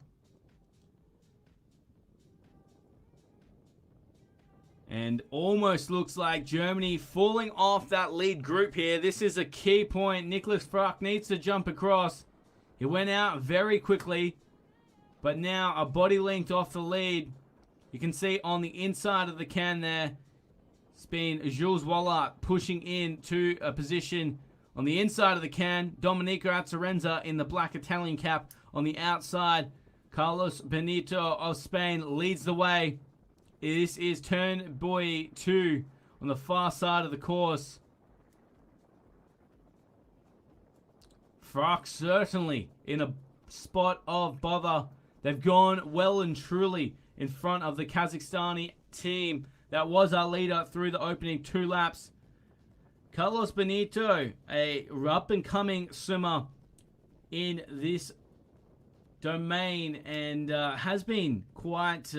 And almost looks like Germany falling off that lead group here. This is a key point. Nicholas Frack needs to jump across. He went out very quickly, but now a body length off the lead. You can see on the inside of the can there, it's been Jules Wallach pushing into a position on the inside of the can. Domenico Azzarenza in the black Italian cap on the outside. Carlos Benito of Spain leads the way. This is turn buoy 2 on the far side of the course. Frack certainly in a spot of bother. They've gone well and truly in front of the Kazakhstani team. That was our leader through the opening 2 laps. Carlos Benito, a up-and-coming swimmer in this domain, and has been quite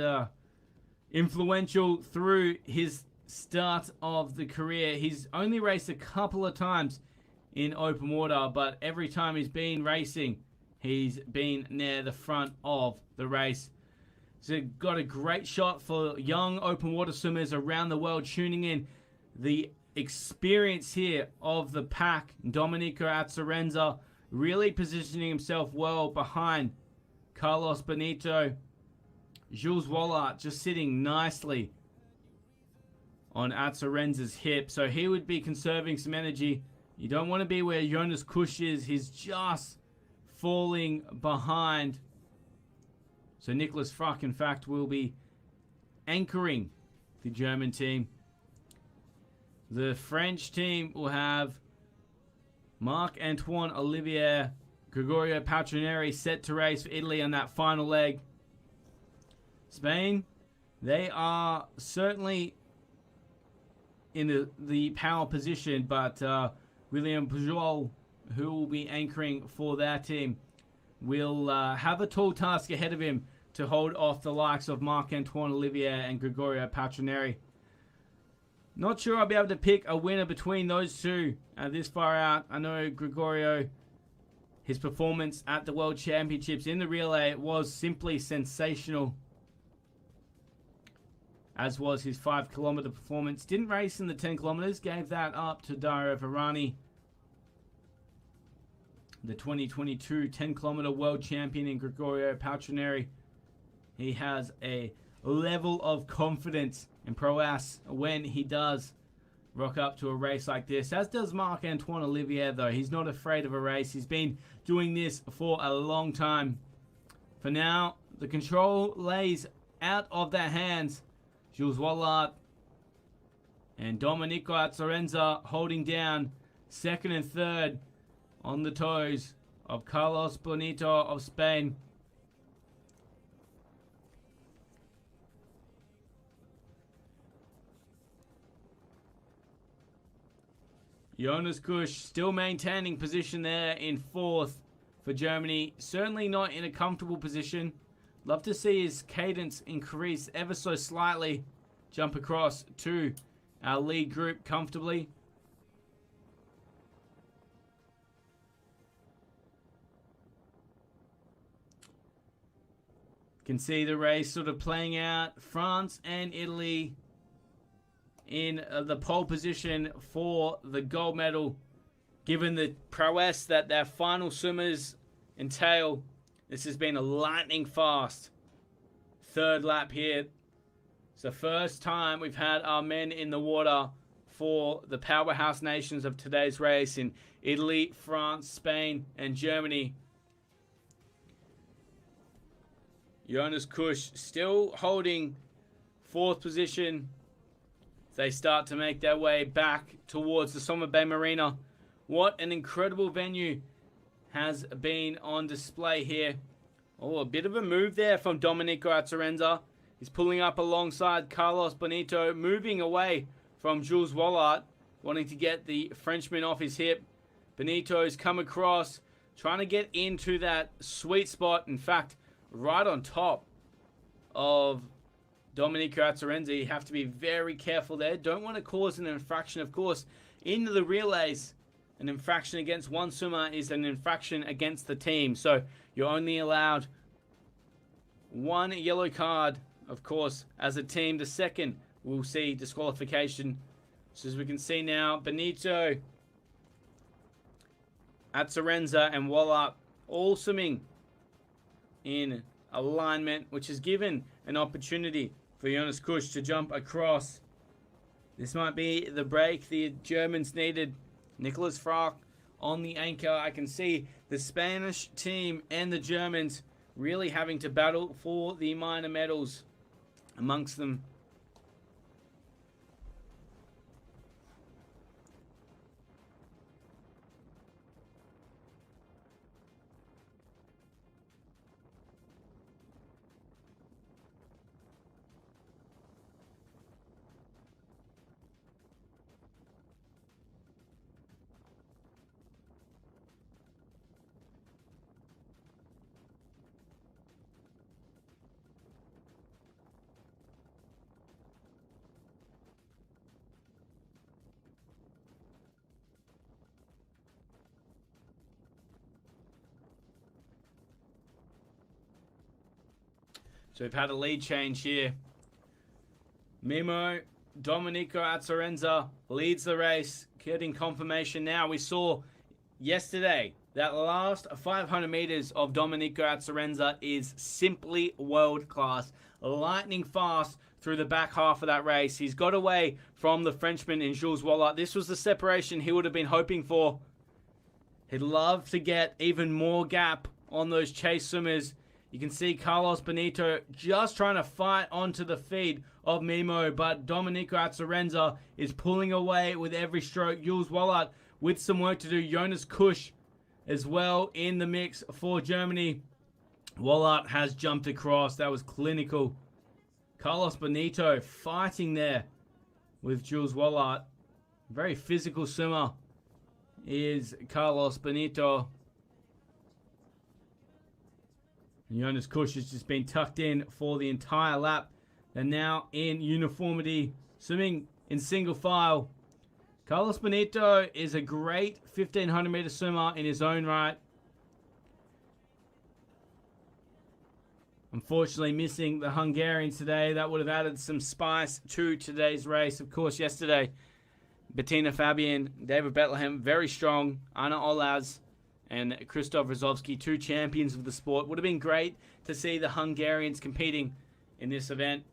influential through his start of the career. He's only raced a couple of times in open water, but every time he's been racing, he's been near the front of the race. So got a great shot for young open water swimmers around the world tuning in. The experience here of the pack, Domenico Azzarenza really positioning himself well behind Carlos Benito. Jules Wallart just sitting nicely on Azzarenza's hip, so he would be conserving some energy. You don't want to be where Jonas Kusch is. He's just falling behind. So Nicholas Fruck, in fact, will be anchoring the German team. The French team will have Marc-Antoine Olivier, Gregorio Patroneri set to race for Italy on that final leg. Spain, they are certainly in the power position, but William Pujol, who will be anchoring for their team, will have a tall task ahead of him to hold off the likes of Marc-Antoine Olivier and Gregorio Patroneri. Not sure I'll be able to pick a winner between those two this far out. I know Gregorio, his performance at the World Championships in the relay was simply sensational, as was his 5 kilometer performance. Didn't race in the 10 kilometers, gave that up to Dario Varani, the 2022 10 kilometer world champion in Gregorio Patroneri. He has a level of confidence and prowess when he does rock up to a race like this, as does Marc-Antoine Olivier, though. He's not afraid of a race. He's been doing this for a long time. For now, the control lays out of their hands. Jules Wallart and Domenico Azzarenza holding down second and third on the toes of Carlos Bonito of Spain. Jonas Kusch still maintaining position there in fourth for Germany. Certainly not in a comfortable position. Love to see his cadence increase ever so slightly. Jump across to our lead group comfortably. Can see the race sort of playing out. France and Italy in the pole position for the gold medal. Given the prowess that their final swimmers entail, this has been a lightning fast third lap here. It's the first time we've had our men in the water for the powerhouse nations of today's race in Italy, France, Spain, and Germany. Jonas Kusch still holding fourth position. They start to make their way back towards the Somabay Marina. What an incredible venue has been on display here. Oh, a bit of a move there from Domenico Azzarenza. He's pulling up alongside Carlos Bonito, moving away from Jules Wallart, wanting to get the Frenchman off his hip. Benito's come across, trying to get into that sweet spot. In fact, right on top of Domenico Azzarenza. You have to be very careful there. Don't want to cause an infraction, of course. In the relays, an infraction against one swimmer is an infraction against the team. So you're only allowed one yellow card, of course, as a team. The second will see disqualification. So as we can see now, Benito, Azzarenza, and Wallart all swimming in alignment, which has given an opportunity for Jonas Kusch to jump across. This might be the break the Germans needed. Nicholas Fruck on the anchor. I can see the Spanish team and the Germans really having to battle for the minor medals amongst them. So we've had a lead change here. Mimo Domenico Azzarenza leads the race, getting confirmation now. We saw yesterday that last 500 meters of Domenico Azzarenza is simply world class. Lightning fast through the back half of that race. He's got away from the Frenchman in Jules Wallart. This was the separation he would have been hoping for. He'd love to get even more gap on those chase swimmers. You can see Carlos Benito just trying to fight onto the feet of Mimo, but Domenico Azzarenza is pulling away with every stroke. Jules Wallart with some work to do. Jonas Kusch as well in the mix for Germany. Wallart has jumped across. That was clinical. Carlos Benito fighting there with Jules Wallart. Very physical swimmer is Carlos Benito. Jonas Kusch has just been tucked in for the entire lap. They're now in uniformity, swimming in single file. Carlos Benito is a great 1500 meter swimmer in his own right. Unfortunately missing the Hungarians today. That would have added some spice to today's race. Of course, yesterday, Bettina Fabian, David Bethlehem, very strong. Anna Olaz and Krzysztof Rozowski, two champions of the sport. Would have been great to see the Hungarians competing in this event.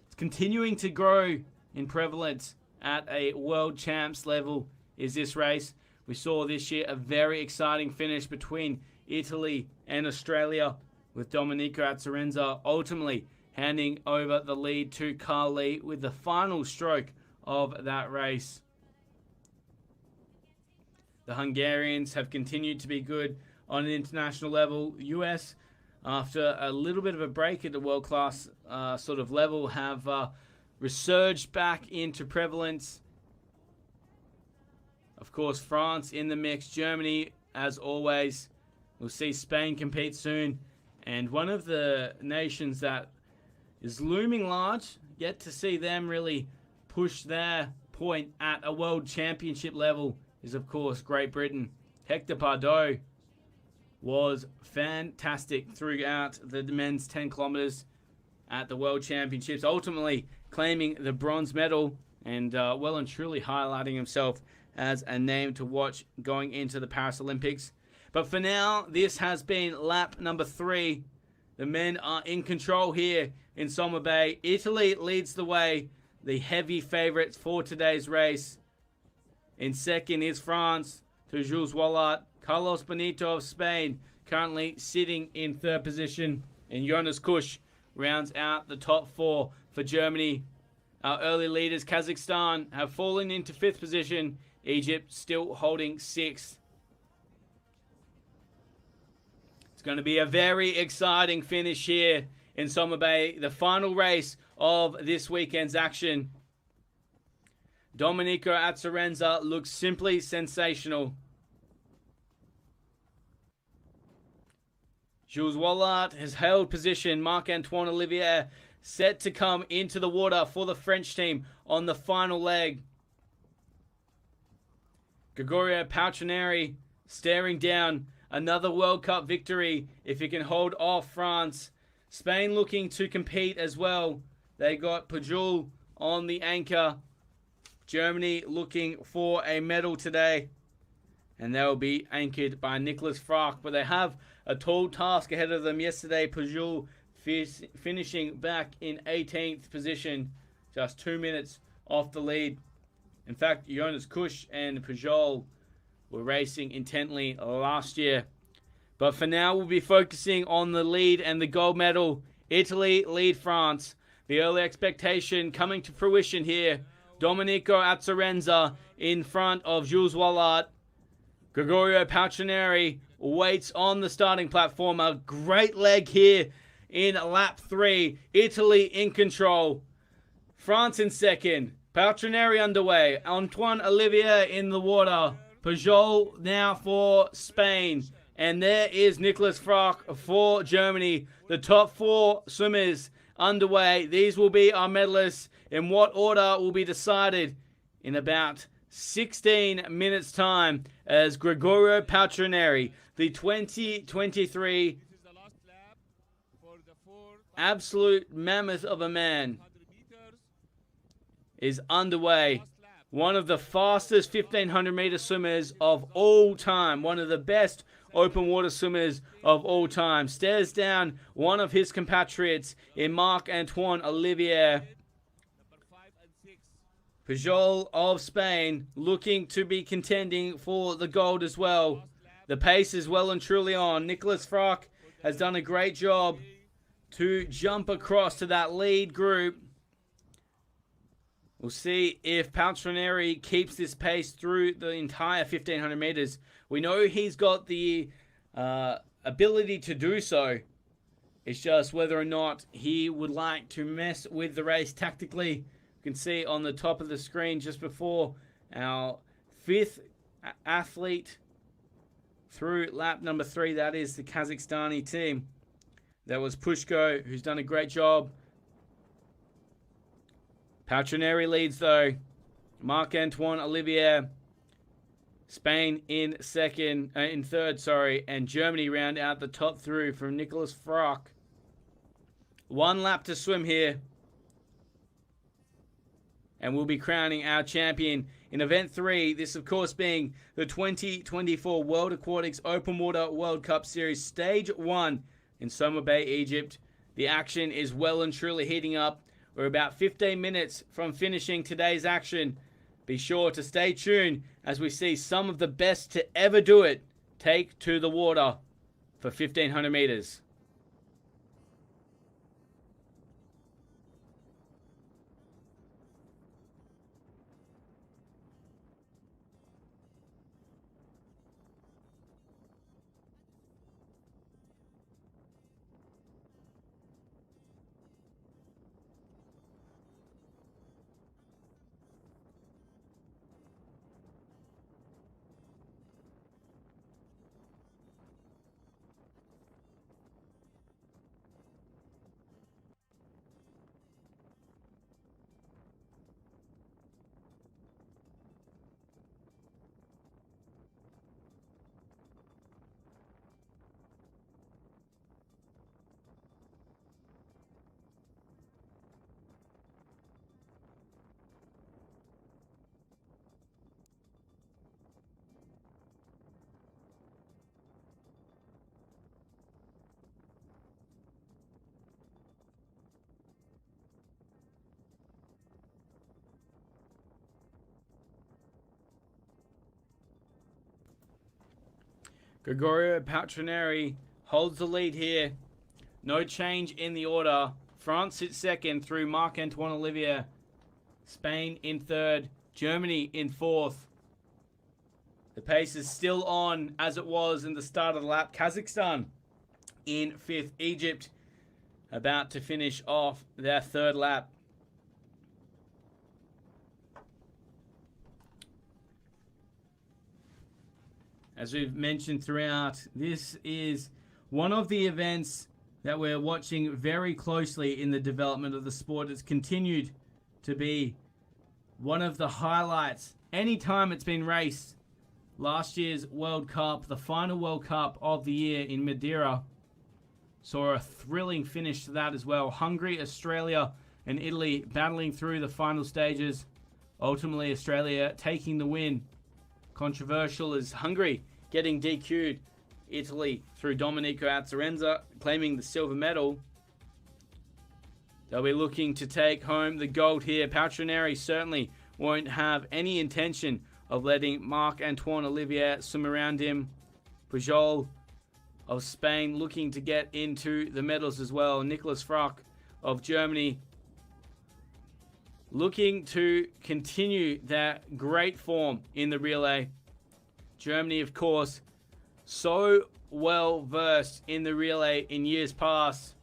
It's continuing to grow in prevalence at a world champs level is this race. We saw this year a very exciting finish between Italy and Australia, with Domenico Azzarenza ultimately handing over the lead to Carl Lee with the final stroke of that race. The Hungarians have continued to be good on an international level. US, after a little bit of a break at the world-class sort of level, have resurged back into prevalence. Of course, France in the mix. Germany, as always. We'll see Spain compete soon. And one of the nations that is looming large, yet to see them really push their point at a world championship level, is of course Great Britain. Hector Pardot was fantastic throughout the men's 10 kilometers at the World Championships, ultimately claiming the bronze medal and well and truly highlighting himself as a name to watch going into the Paris Olympics. But for now, this has been lap number 3. The men are in control here in Somabay. Italy leads the way, the heavy favorites for today's race. In second is France to Jules Wallart. Carlos Benito of Spain currently sitting in third position. And Jonas Kusch rounds out the top 4 for Germany. Our early leaders, Kazakhstan, have fallen into 5th position. Egypt still holding 6th. It's going to be a very exciting finish here in Somabay, the final race of this weekend's action. Domenico Azzarenza looks simply sensational. Jules Wallart has held position. Marc-Antoine Olivier set to come into the water for the French team on the final leg. Gregorio Paltrineri staring down another World Cup victory if he can hold off France. Spain looking to compete as well. They got Pujol on the anchor. Germany looking for a medal today. And they will be anchored by Nicholas Frach. But they have a tall task ahead of them. Yesterday, Pujol finishing back in 18th position. Just 2 minutes off the lead. In fact, Jonas Kusch and Pujol were racing intently last year. But for now, we'll be focusing on the lead and the gold medal. Italy lead France. The early expectation coming to fruition here. Domenico Azzarenza in front of Jules Wallart. Gregorio Paltrineri waits on the starting platform. A great leg here in lap 3. Italy in control. France in second. Paltrineri underway. Antoine Olivier in the water. Pujol now for Spain. And there is Nicholas Frach for Germany. The top 4 swimmers underway. These will be our medalists. In what order will be decided in about 16 minutes time as Gregorio Paltrineri, the 2023 absolute mammoth of a man is underway. One of the fastest 1500-meter swimmers of all time. One of the best open water swimmers of all time. Stares down one of his compatriots in Marc-Antoine Olivier. Pujol of Spain looking to be contending for the gold as well. The pace is well and truly on. Nicholas Frock has done a great job to jump across to that lead group. We'll see if Paltrinieri keeps this pace through the entire 1500 meters. We know he's got the ability to do so. It's just whether or not he would like to mess with the race tactically. You can see on the top of the screen just before our fifth athlete through lap number 3. That is the Kazakhstani team. That was Pushko, who's done a great job. Paltrinieri leads though. Marc-Antoine Olivier. Spain in third, and Germany round out the top through from Nicholas Frock. 1 lap to swim here. And we'll be crowning our champion in Event 3. This, of course, being the 2024 World Aquatics Open Water World Cup Series Stage 1 in Somabay, Egypt. The action is well and truly heating up. We're about 15 minutes from finishing today's action. Be sure to stay tuned as we see some of the best to ever do it take to the water for 1500 meters. Gregorio Paltrinieri holds the lead here. No change in the order. France sits second through Marc-Antoine Olivier. Spain in third. Germany in fourth. The pace is still on as it was in the start of the lap. Kazakhstan in fifth. Egypt about to finish off their third lap. As we've mentioned throughout, this is one of the events that we're watching very closely in the development of the sport. It's continued to be one of the highlights anytime it's been raced. Last year's World Cup, the final World Cup of the year in Madeira, saw a thrilling finish to that as well. Hungary, Australia, and Italy battling through the final stages. Ultimately, Australia taking the win. Controversial is Hungary getting DQ'd. Italy through Domenico Azzarenza claiming the silver medal. They'll be looking to take home the gold here. Paltrinieri certainly won't have any intention of letting Marc-Antoine Olivier swim around him. Pujol of Spain looking to get into the medals as well. Nicholas Frock of Germany looking to continue that great form in the relay. Germany, of course, so well versed in the relay in years past.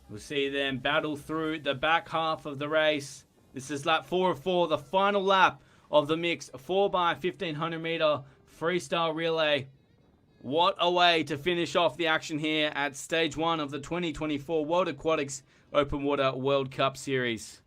We'll see them battle through the back half of the race. This is lap 4 of 4, the final lap of the mixed 4x1500 meter freestyle relay. What a way to finish off the action here at stage 1 of the 2024 World Aquatics Open Water World Cup Series.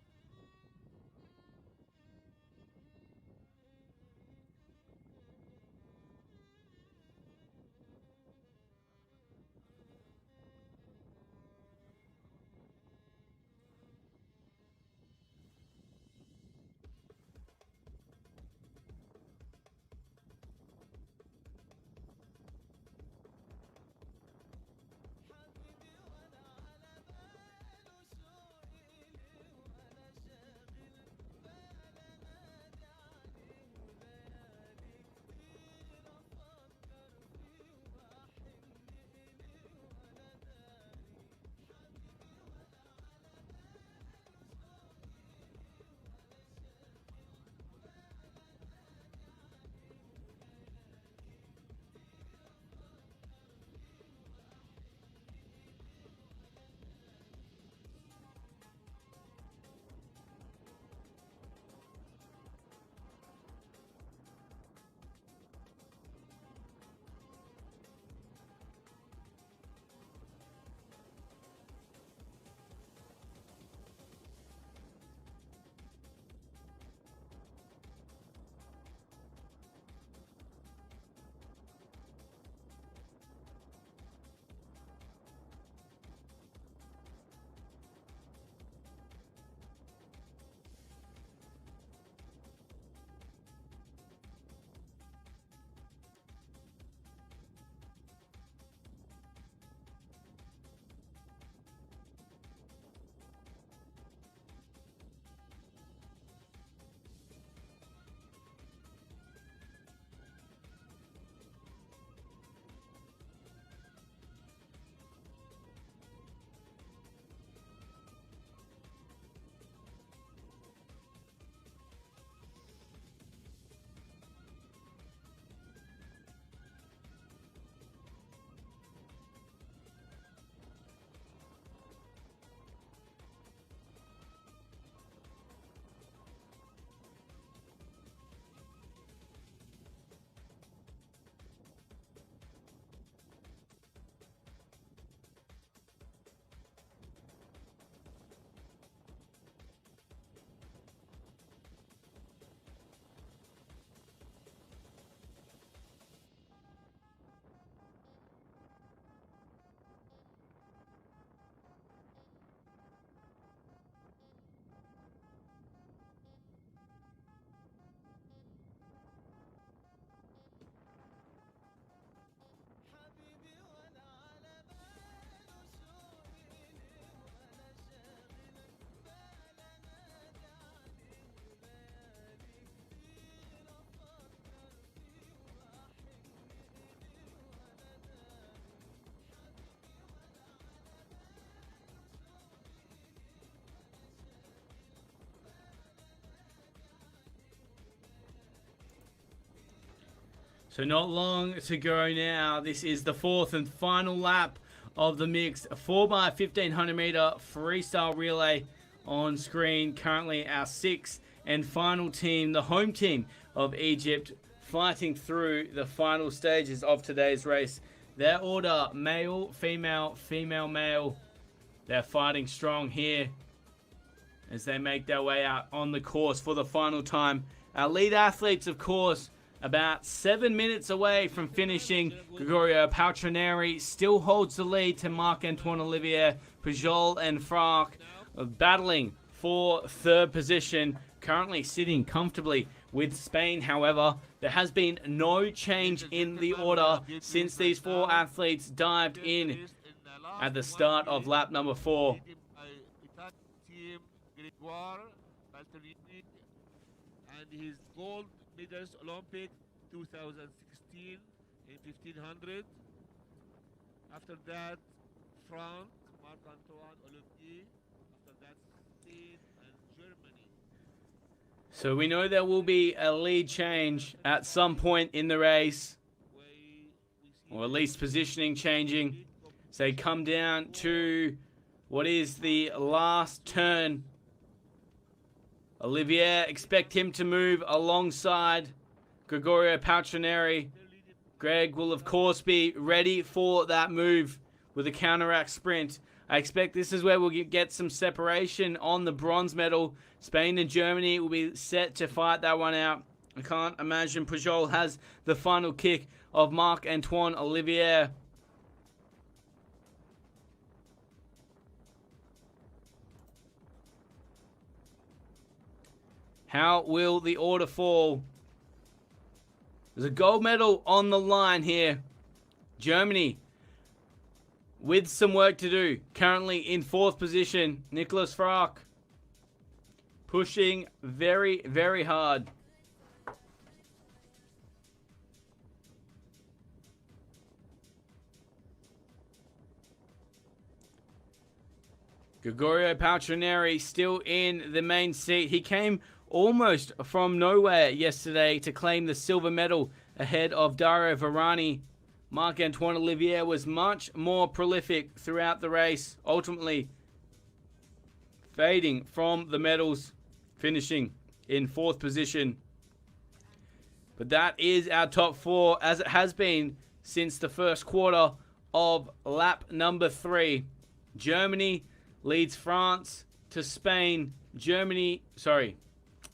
So not long to go now. This is the fourth and final lap of the mixed 4x1500m freestyle relay on screen. Currently our sixth and final team, the home team of Egypt, fighting through the final stages of today's race. Their order, male, female, female, male. They're fighting strong here as they make their way out on the course for the final time. Our lead athletes, of course, about 7 minutes away from finishing. Gregorio Paltrineri still holds the lead to Marc-Antoine Olivier. Pujol and Frark battling for third position, currently sitting comfortably with Spain. However, there has been no change in the order since these four athletes dived in at the start of lap number 4. And his gold medals Olympic 2016 in 1500. After that, France, Marc-Antoine Olivier. After that, Spain and Germany. So we know there will be a lead change at some point in the race, or at least positioning changing. So they come down to what is the last turn. Olivier, expect him to move alongside Gregorio Paltrineri. Greg will, of course, be ready for that move with a counteract sprint. I expect this is where we'll get some separation on the bronze medal. Spain and Germany will be set to fight that one out. I can't imagine Pujol has the final kick of Marc-Antoine Olivier. How will the order fall? There's a gold medal on the line here. Germany with some work to do. Currently in fourth position. Nicholas Frark pushing very, very hard. Gregorio Paltrineri still in the main seat. He came almost from nowhere yesterday to claim the silver medal ahead of Dario Varani. Marc-Antoine Olivier was much more prolific throughout the race, ultimately fading from the medals, finishing in fourth position. But that is our top four, as it has been since the first quarter of lap number 3. Germany leads France to Spain.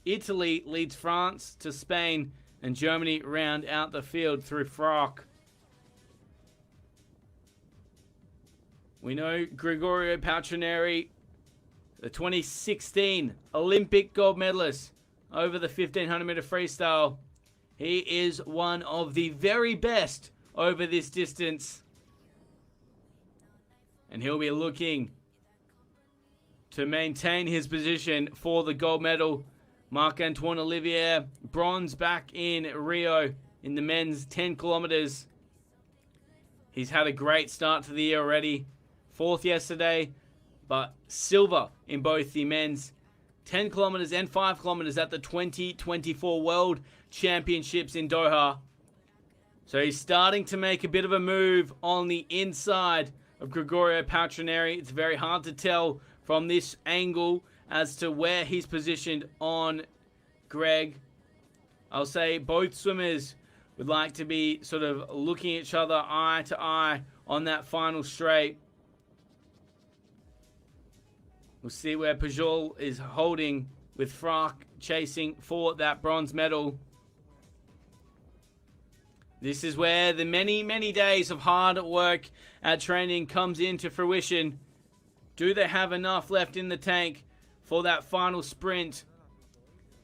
Italy leads France to Spain, and Germany round out the field through Frark. We know Gregorio Paltrineri, the 2016 Olympic gold medalist over the 1500-meter freestyle. He is one of the very best over this distance, and he'll be looking to maintain his position for the gold medal. Marc-Antoine Olivier, bronze back in Rio in the men's 10 kilometers. He's had a great start to the year already. Fourth yesterday, but silver in both the men's 10 kilometers and 5 kilometers at the 2024 World Championships in Doha. So he's starting to make a bit of a move on the inside of Gregorio Paltrineri. It's very hard to tell from this angle as to where he's positioned on Greg. I'll say both swimmers would like to be sort of looking at each other eye to eye on that final straight. We'll see where Pujol is holding, with Frark chasing for that bronze medal. This is where the many, many days of hard work at training comes into fruition. Do they have enough left in the tank for that final sprint?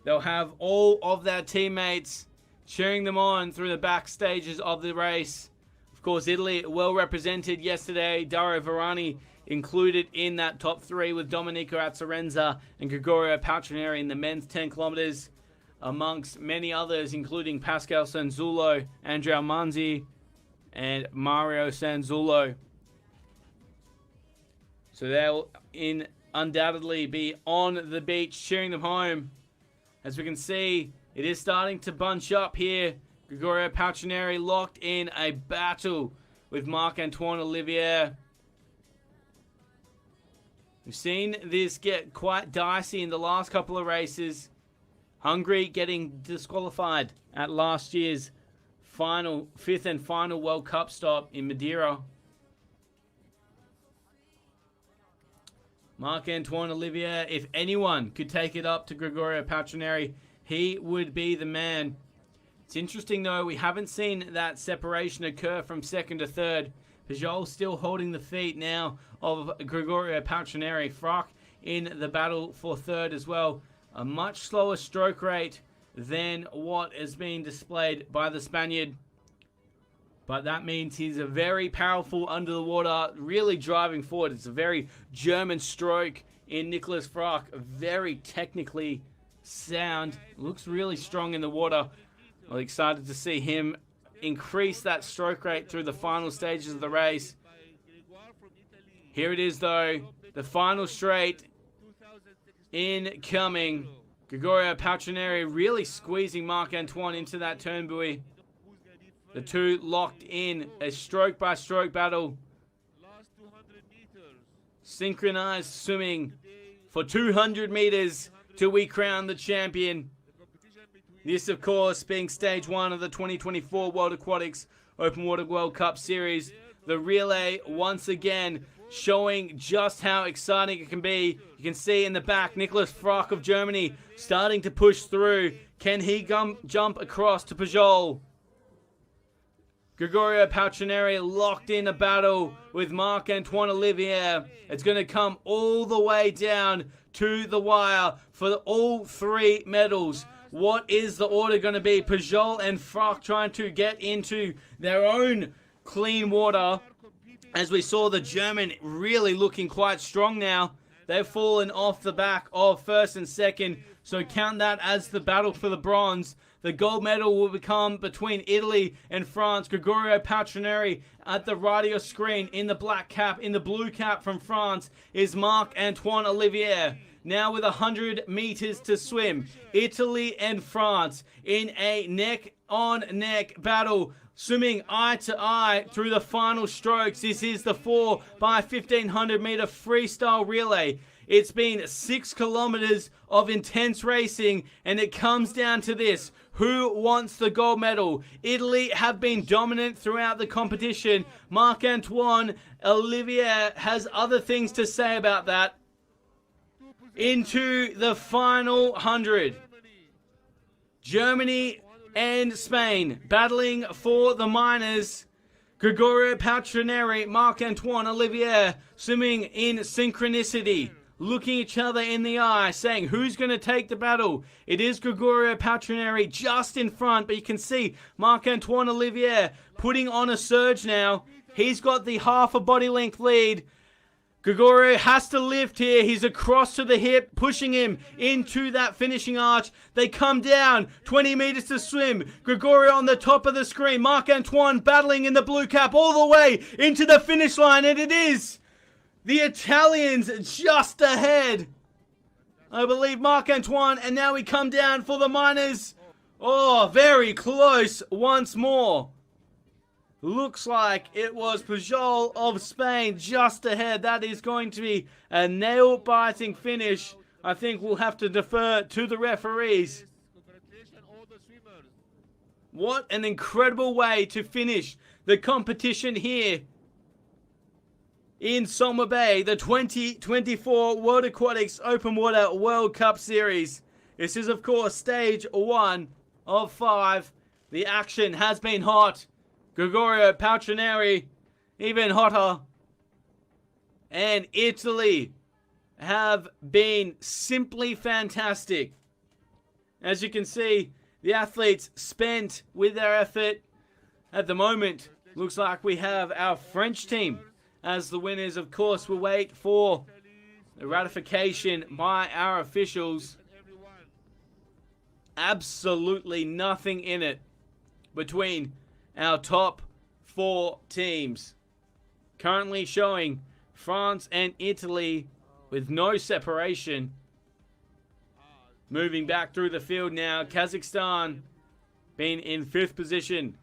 They'll have all of their teammates cheering them on through the back stages of the race. Of course, Italy well represented yesterday. Dario Varani included in that top 3 with Domenico Azzarenza and Gregorio Paltrineri in the men's 10 kilometers, amongst many others, including Pascal Sanzulo, Andrea Manzi, and Mario Sanzulo. So they'll undoubtedly be on the beach cheering them home. As we can see, it is starting to bunch up here. Gregorio Paltrineri locked in a battle with Marc-Antoine Olivier. We've seen this get quite dicey in the last couple of races. Hungary getting disqualified at last year's fifth and final World Cup stop in Madeira. Marc-Antoine Olivier, if anyone could take it up to Gregorio Paltrineri, he would be the man. It's interesting though, we haven't seen that separation occur from second to third. Pujol still holding the feet now of Gregorio Paltrineri. Frock in the battle for third as well. A much slower stroke rate than what is being displayed by the Spaniard. But that means he's a very powerful under the water, really driving forward. It's a very German stroke in Nicholas Frock. Very technically sound. Looks really strong in the water. I'm excited to see him increase that stroke rate through the final stages of the race. Here it is though, the final straight incoming. Gregorio Paltrineri really squeezing Marc-Antoine into that turn buoy. The two locked in a stroke by stroke battle. Synchronized swimming for 200 meters till we crown the champion. This, of course, being stage 1 of the 2024 World Aquatics Open Water World Cup Series. The relay, once again, showing just how exciting it can be. You can see in the back, Nicholas Frock of Germany starting to push through. Can he jump across to Pujol? Gregorio Paltrineri locked in a battle with Marc-Antoine Olivier. It's going to come all the way down to the wire for all three medals. What is the order going to be? Pujol and Frock trying to get into their own clean water. As we saw the German really looking quite strong now. They've fallen off the back of first and second. So count that as the battle for the bronze. The gold medal will become between Italy and France. Gregorio Paltrineri at the right of your screen in the black cap. In the blue cap from France is Marc-Antoine Olivier. Now with 100 meters to swim. Italy and France in a neck-on-neck battle. Swimming eye to eye through the final strokes. This is the 4x1500 meter freestyle relay. It's been 6 kilometers of intense racing, and it comes down to this. Who wants the gold medal? Italy have been dominant throughout the competition. Marc-Antoine Olivier has other things to say about that. Into the final 100. Germany and Spain battling for the minors. Gregorio Paltrineri, Marc-Antoine Olivier swimming in synchronicity, looking each other in the eye, saying who's going to take the battle. It is Gregorio Paltrineri just in front, but you can see Marc-Antoine Olivier putting on a surge now. He's got the half a body length lead. Gregorio has to lift here. He's across to the hip, pushing him into that finishing arch. They come down, 20 meters to swim. Gregorio on the top of the screen. Marc-Antoine battling in the blue cap all the way into the finish line, and it is the Italians just ahead. I believe Marc-Antoine, and now we come down for the minors. Oh, very close once more. Looks like it was Pujol of Spain just ahead. That is going to be a nail-biting finish. I think we'll have to defer to the referees. What an incredible way to finish the competition here in Somabay, the 2024 World Aquatics Open Water World Cup Series. This is, of course, stage 1 of 5. The action has been hot. Gregorio Paltrineri, even hotter. And Italy have been simply fantastic. As you can see, the athletes spent with their effort. At the moment, looks like we have our French team as the winners. Of course, we'll wait for the ratification by our officials. Absolutely nothing in it between our top 4 teams. Currently showing France and Italy with no separation. Moving back through the field now. Kazakhstan been in 5th position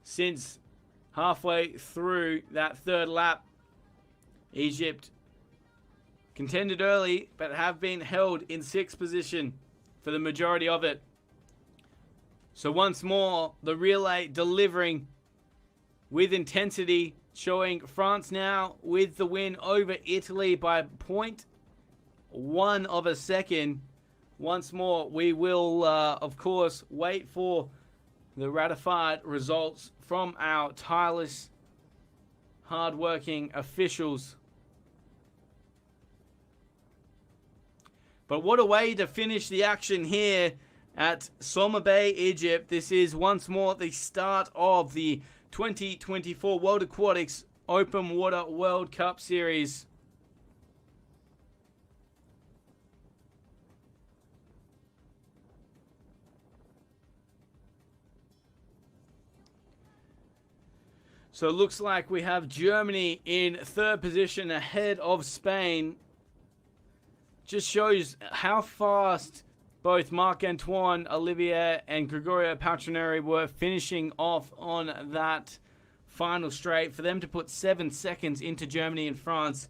since halfway through that 3rd lap. Egypt contended early, but have been held in 6th position for the majority of it. So once more, the relay delivering with intensity, showing France now with the win over Italy by 0.1 of a second. Once more, we will, of course, wait for the ratified results from our tireless, hard-working officials. But what a way to finish the action here at Somabay, Egypt. This is once more the start of the 2024 World Aquatics Open Water World Cup Series. So it looks like we have Germany in 3rd position ahead of Spain. Just shows how fast both Marc-Antoine Olivier and Gregorio Paltrinieri were finishing off on that final straight. For them to put 7 seconds into Germany and France,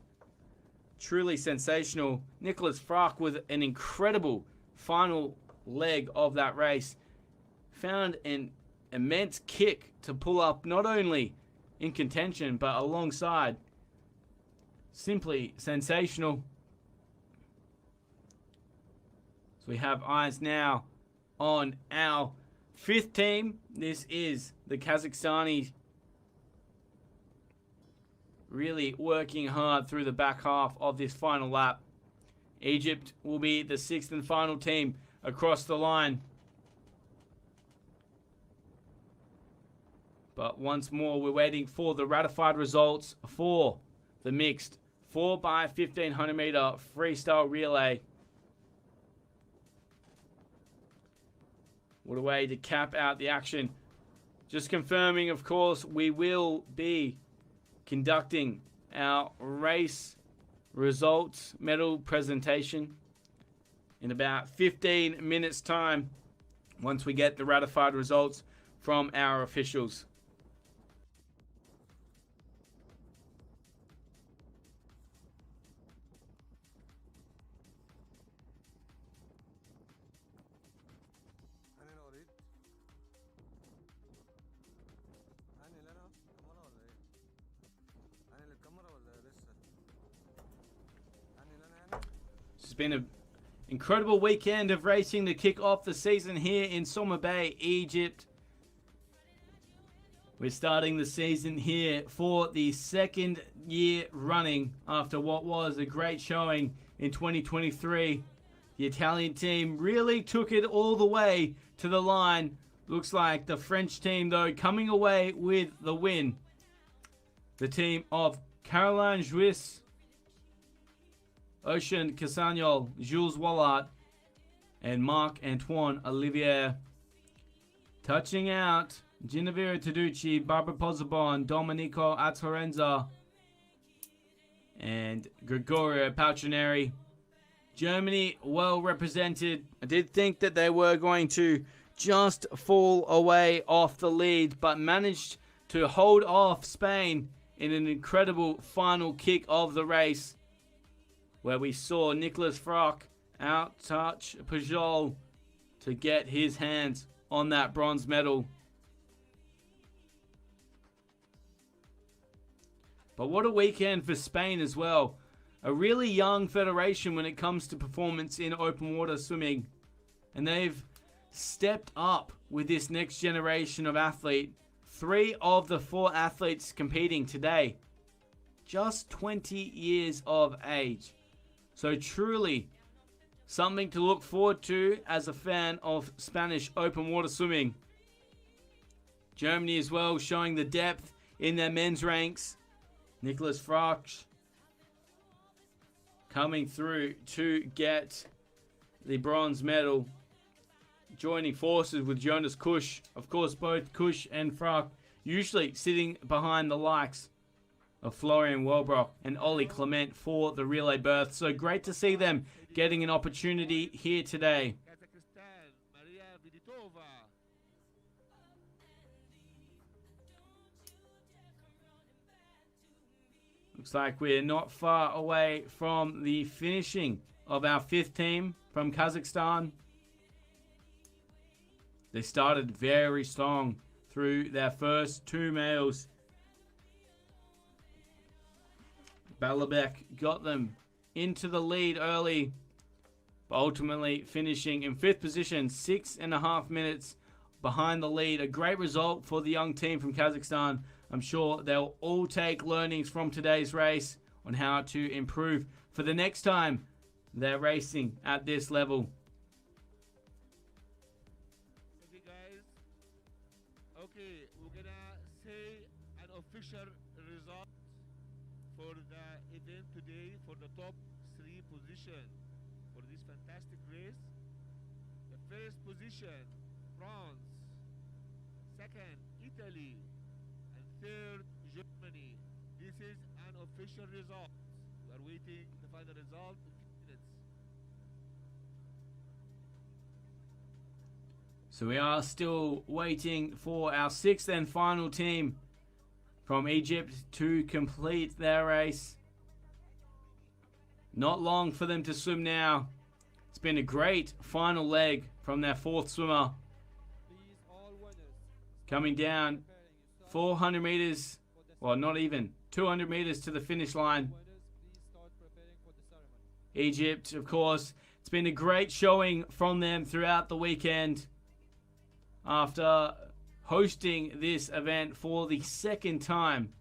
truly sensational. Nicholas Frack with an incredible final leg of that race. Found an immense kick to pull up not only in contention but alongside. Simply sensational. So we have eyes now on our 5th team. This is the Kazakhstanis, really working hard through the back half of this final lap. Egypt will be the 6th and final team across the line. But once more, we're waiting for the ratified results for the mixed 4x1500m freestyle relay. What a way to cap out the action. Just confirming, of course, we will be conducting our race results medal presentation in about 15 minutes time once we get the ratified results from our officials. It's been an incredible weekend of racing to kick off the season here in Somabay, Egypt. We're starting the season here for the 2nd year running after what was a great showing in 2023. The Italian team really took it all the way to the line. Looks like the French team, though, coming away with the win. The team of Caroline Juis, Ocean Casagnol, Jules Wallart, and Marc-Antoine Olivier. Touching out, Ginevra Taducci, Barbara Pozzebon, Domenico Atorenza, and Gregorio Paltrinieri. Germany well represented. I did think that they were going to just fall away off the lead, but managed to hold off Spain in an incredible final kick of the race, where we saw Nicholas Frack out-touch Pujol to get his hands on that bronze medal. But what a weekend for Spain as well. A really young federation when it comes to performance in open water swimming. And they've stepped up with this next generation of athlete. 3 of the 4 athletes competing today, just 20 years of age. So truly something to look forward to as a fan of Spanish open water swimming. Germany as well showing the depth in their men's ranks. Nicholas Frack coming through to get the bronze medal, joining forces with Jonas Kusch. Of course, both Kusch and Frack usually sitting behind the likes of Florian Welbrock and Ollie Clement for the relay berth. So great to see them getting an opportunity here today. Kazakhstan, Maria Viditova. Looks like we're not far away from the finishing of our 5th team from Kazakhstan. They started very strong through their first 2 males. Balabek got them into the lead early, but ultimately finishing in 5th position, 6.5 minutes behind the lead. A great result for the young team from Kazakhstan. I'm sure they'll all take learnings from today's race on how to improve for the next time they're racing at this level. Okay, guys. Okay, we're gonna say an official result for the event today for the top 3 position for this fantastic race. The first position, France. Second, Italy. And third, Germany. This is an official result. We are waiting the final result in 15 minutes. So we are still waiting for our 6th and final team from Egypt to complete their race. Not long for them to swim now. It's been a great final leg from their 4th swimmer. Coming down 400 meters, well, not even 200 meters to the finish line. Egypt, of course, it's been a great showing from them throughout the weekend after hosting this event for the 2nd time.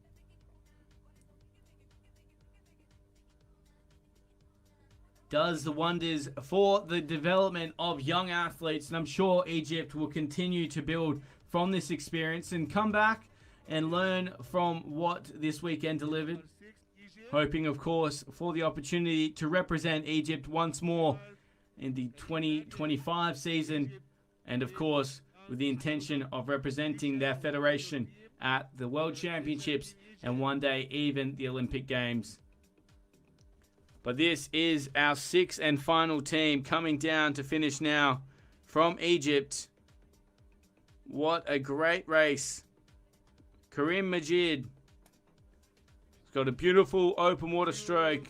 Does the wonders for the development of young athletes, and I'm sure Egypt will continue to build from this experience and come back and learn from what this weekend delivered. Hoping, of course, for the opportunity to represent Egypt once more in the 2025 season, and of course with the intention of representing their federation at the World Championships and one day even the Olympic Games. But this is our 6th and final team coming down to finish now from Egypt. What a great race. Karim Majid has got a beautiful open water stroke,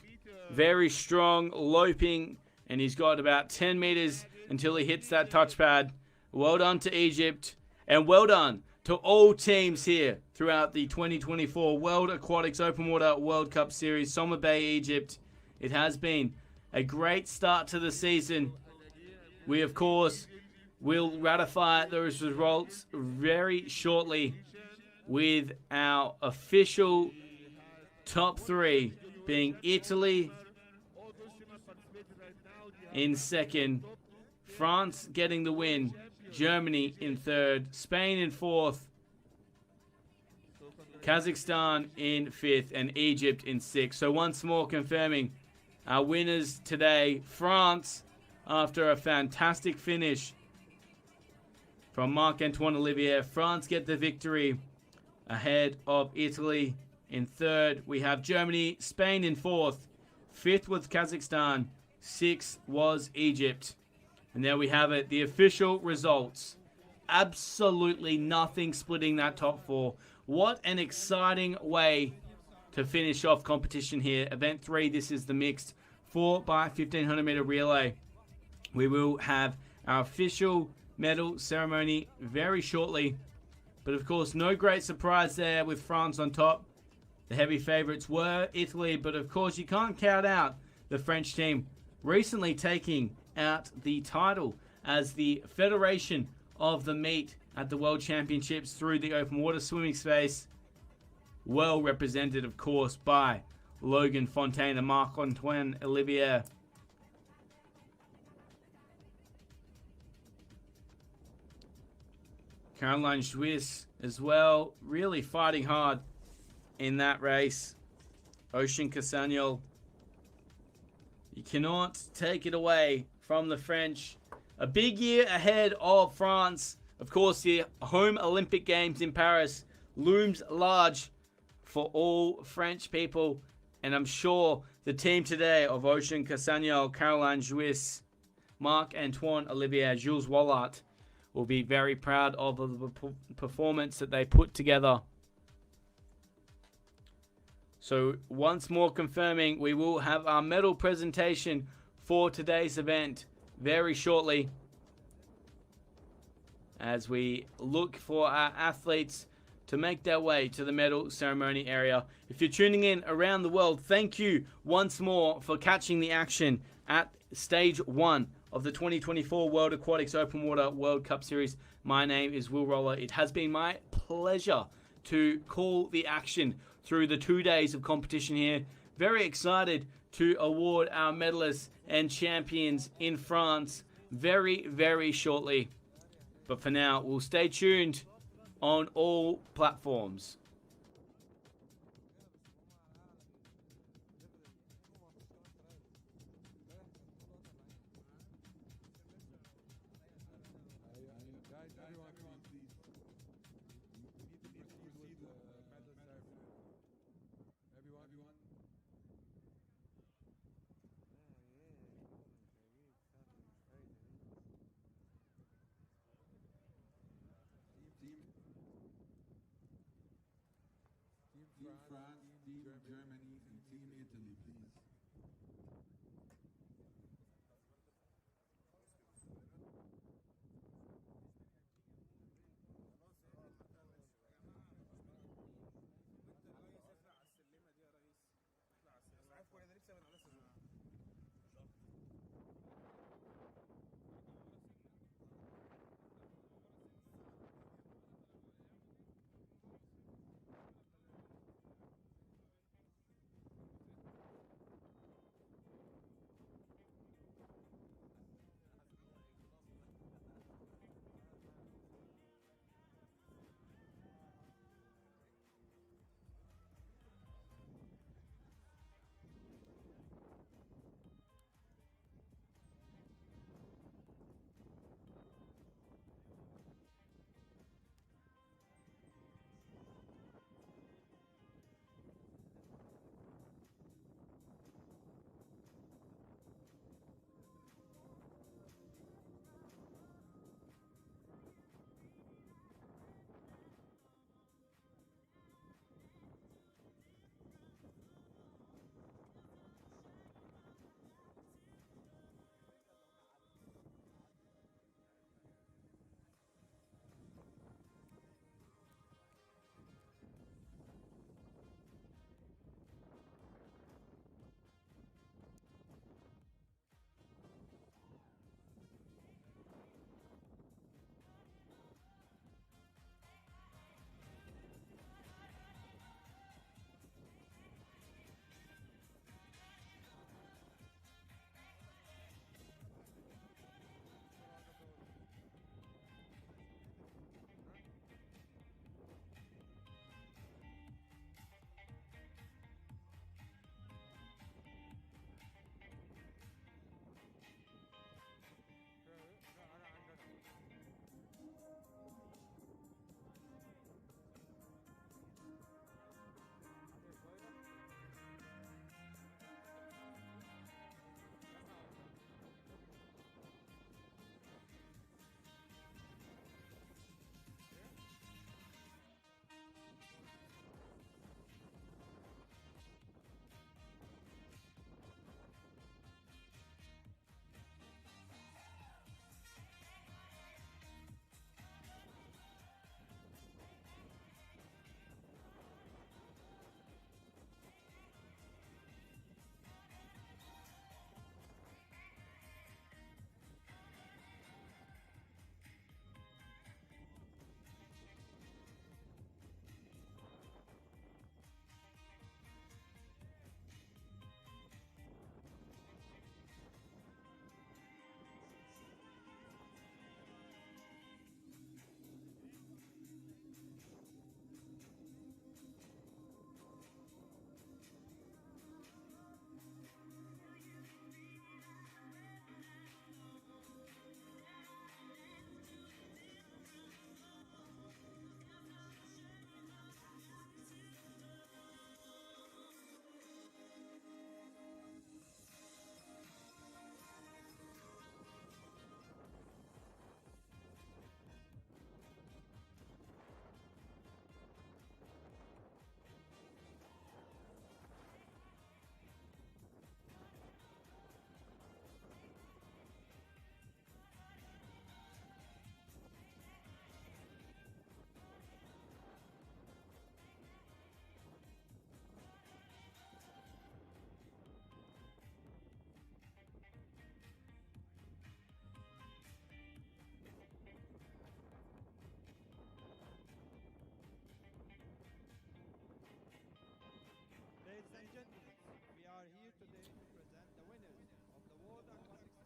very strong loping, and he's got about 10 meters until he hits that touchpad. Well done to Egypt, and well done to all teams here throughout the 2024 World Aquatics Open Water World Cup Series, Somabay, Egypt. It has been a great start to the season. We, of course, will ratify those results very shortly with our official top 3 being Italy in 2nd, France getting the win, Germany in 3rd, Spain in 4th, Kazakhstan in 5th, and Egypt in 6th. So once more confirming our winners today, France, after a fantastic finish from Marc-Antoine Olivier. France get the victory ahead of Italy in 3rd. We have Germany, Spain in 4th. 5th was Kazakhstan. 6th was Egypt. And there we have it, the official results. Absolutely nothing splitting that top 4. What an exciting way to finish off competition here. Event 3, this is the mixed 4x1500m relay. We will have our official medal ceremony very shortly. But of course, no great surprise there with France on top. The heavy favorites were Italy, but of course you can't count out the French team recently taking out the title as the federation of the meet at the World Championships through the open water swimming space. Well represented, of course, by Logan Fontaine and Marc-Antoine Olivier. Caroline Juiz as well, really fighting hard in that race. Ocean Cassagno. You cannot take it away from the French. A big year ahead of France. Of course, the home Olympic Games in Paris looms large for all French people. And I'm sure the team today of Ocean Cassagno, Caroline Juiz, Marc-Antoine Olivier, Jules Wallart will be very proud of the performance that they put together. So once more confirming, we will have our medal presentation for today's event very shortly, as we look for our athletes to make their way to the medal ceremony area. If you're tuning in around the world, thank you once more for catching the action at stage 1 of the 2024 World Aquatics Open Water World Cup Series. My name is Will Roller. It has been my pleasure to call the action through the 2 days of competition here. Very excited to award our medalists and champions in France very, very shortly. But for now, we'll stay tuned on all platforms. Guys, everyone, please. We need to proceed with the medal ceremony. Everyone. Team France, Team Germany, and Team Italy, please.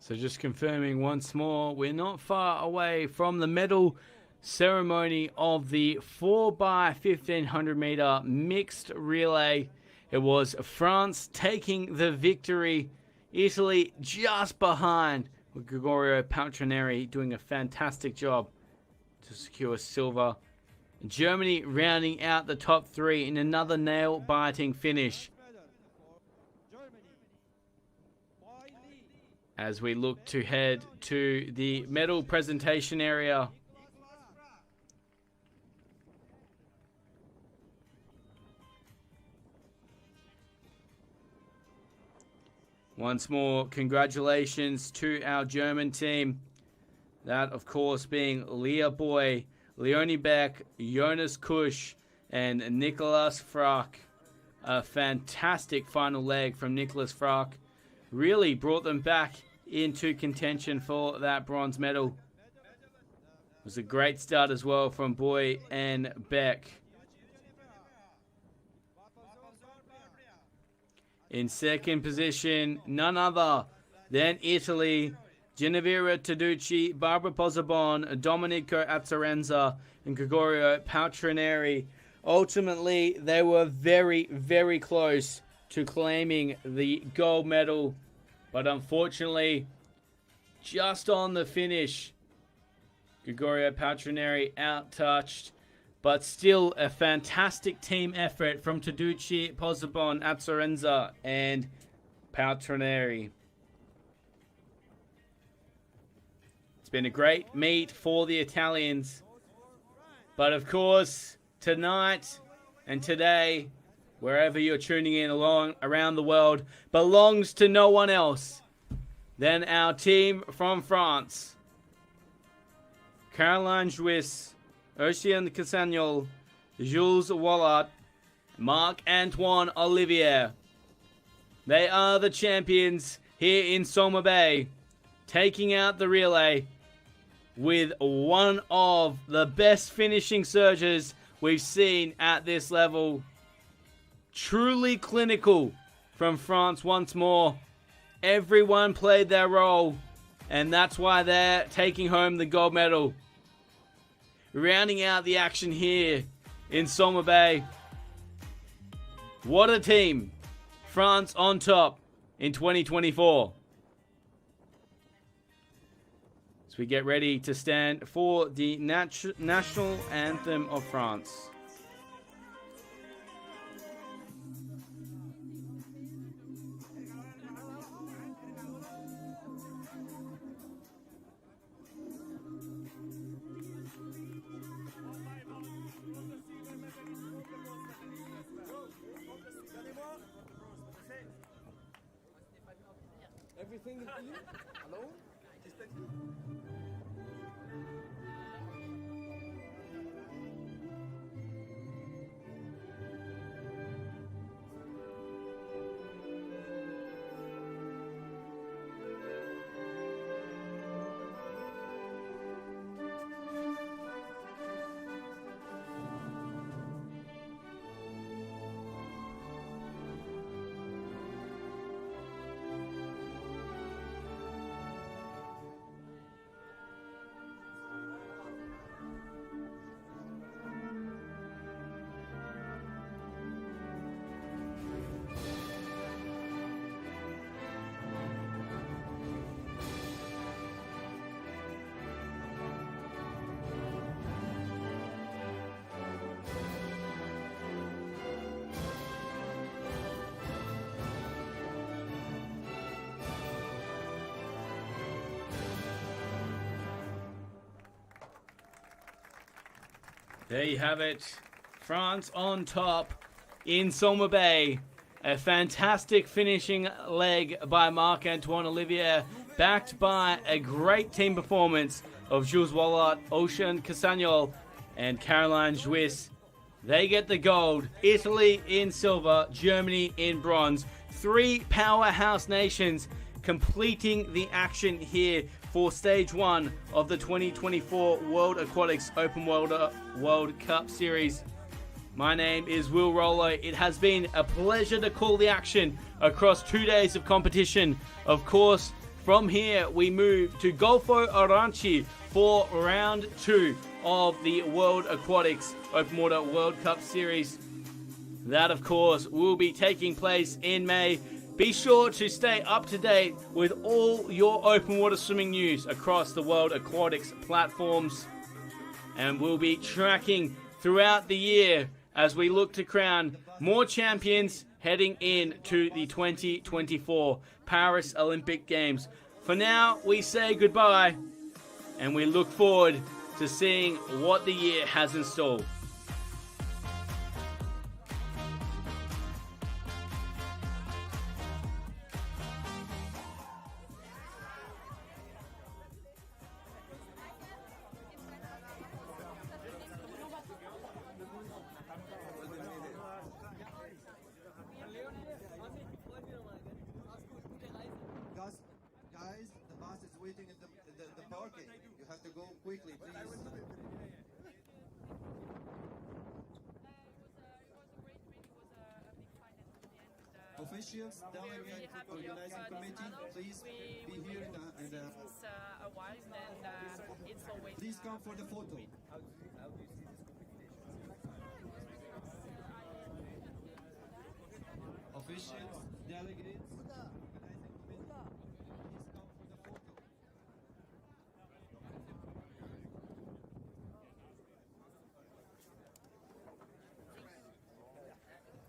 So just confirming once more, we're not far away from the medal ceremony of the 4x1500m mixed relay. It was France taking the victory. Italy just behind, with Gregorio Paltrinieri doing a fantastic job to secure silver. Germany rounding out the top three in another nail-biting finish. As we look to head to the medal presentation area. Once more, congratulations to our German team. That, of course, being Leah Boy, Leonie Beck, Jonas Kusch, and Nicolas Frack. A fantastic final leg from Nicolas Frack. Really brought them back into contention for that bronze medal. It was a great start as well from Boy and Beck. In second position, none other than Italy. Genevieve Taducci, Barbara Pozzobon, Domenico Azzarenza, and Gregorio Paltrinieri. Ultimately, they were very, very close to claiming the gold medal. But unfortunately, just on the finish, Gregorio Paltrinieri outtouched. But still a fantastic team effort from Taducci, Pozzobon, Azzarenza, and Paltrinieri. It's been a great meet for the Italians. But of course, tonight and today, wherever you're tuning in around the world, belongs to no one else than our team from France. Caroline Juis, Ocean Casagnol, Jules Wallart, Marc-Antoine Olivier. They are the champions here in Somabay, taking out the relay with one of the best finishing surges we've seen at this level. Truly clinical from France once more. Everyone played their role, and that's why they're taking home the gold medal. Rounding out the action here in Somabay. What a team. France on top in 2024. As we get ready to stand for the national anthem of France. Everything is clean? Hello? There you have it. France on top in Somabay. A fantastic finishing leg by Marc-Antoine Olivier, backed by a great team performance of Jules Wallart, Ocean Casagnol, and Caroline Juis. They get the gold. Italy in silver, Germany in bronze. Three powerhouse nations completing the action here for stage one of the 2024 World Aquatics Open World Cup Series. My name is Will Rollo. It has been a pleasure to call the action across 2 days of competition. Of course, From here, we move to Golfo Oranchi for round 2 of the World Aquatics Open Water World Cup Series. That, of course, will be taking place in May. Be sure to stay up to date with all your open water swimming news across the World Aquatics platforms. And we'll be tracking throughout the year as we look to crown more champions heading into the 2024 Paris Olympic Games. For now, we say goodbye, and we look forward to seeing what the year has in store. Guys, the bus is waiting in the parking. You have to go quickly, please. Officials, delegate, organizing committee, please be here in the a while, and it's always. please come for the photo. Officials, delegates, organizing committee, please come for the photo. Great.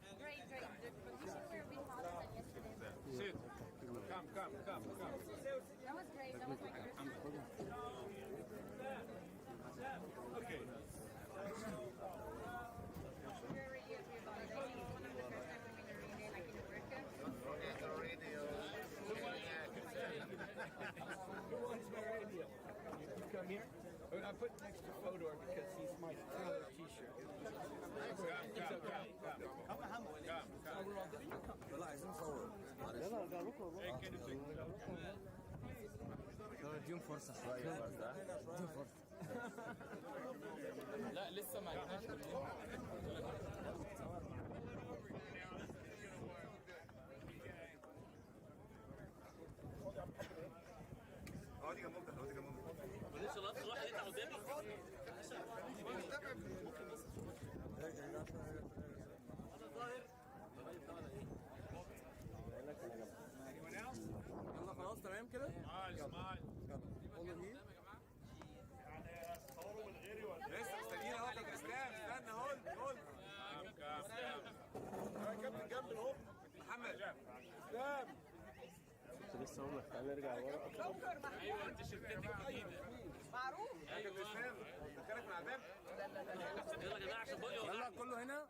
The conditions were a bit hotter than yesterday. Sit. Come. That was great. That was my first time. Okay. Very happy about it. I think it's one of the first times I'm in a relay like in America. Come here. I put next to Fodor because he's my favorite t-shirt. It's okay. اديهم فرصة شوية بس ده اديهم فرصة لا لسه ما عرفناش يلا خلاص تمام كده لسه مستنيين اهو يا اسلام استنى هولد كابتن جنب اهو محمد اسلام لسه اقول لك تعالى نرجع ورا ايوه التيشيرتات الجديده معروف يا كابتن اسلام فكرك مع الباب يلا يا جماعه عشان بقى يلا كله هنا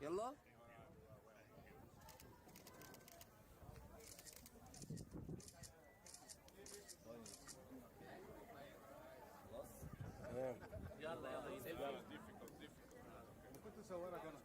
يلا يلا كنت صورك انا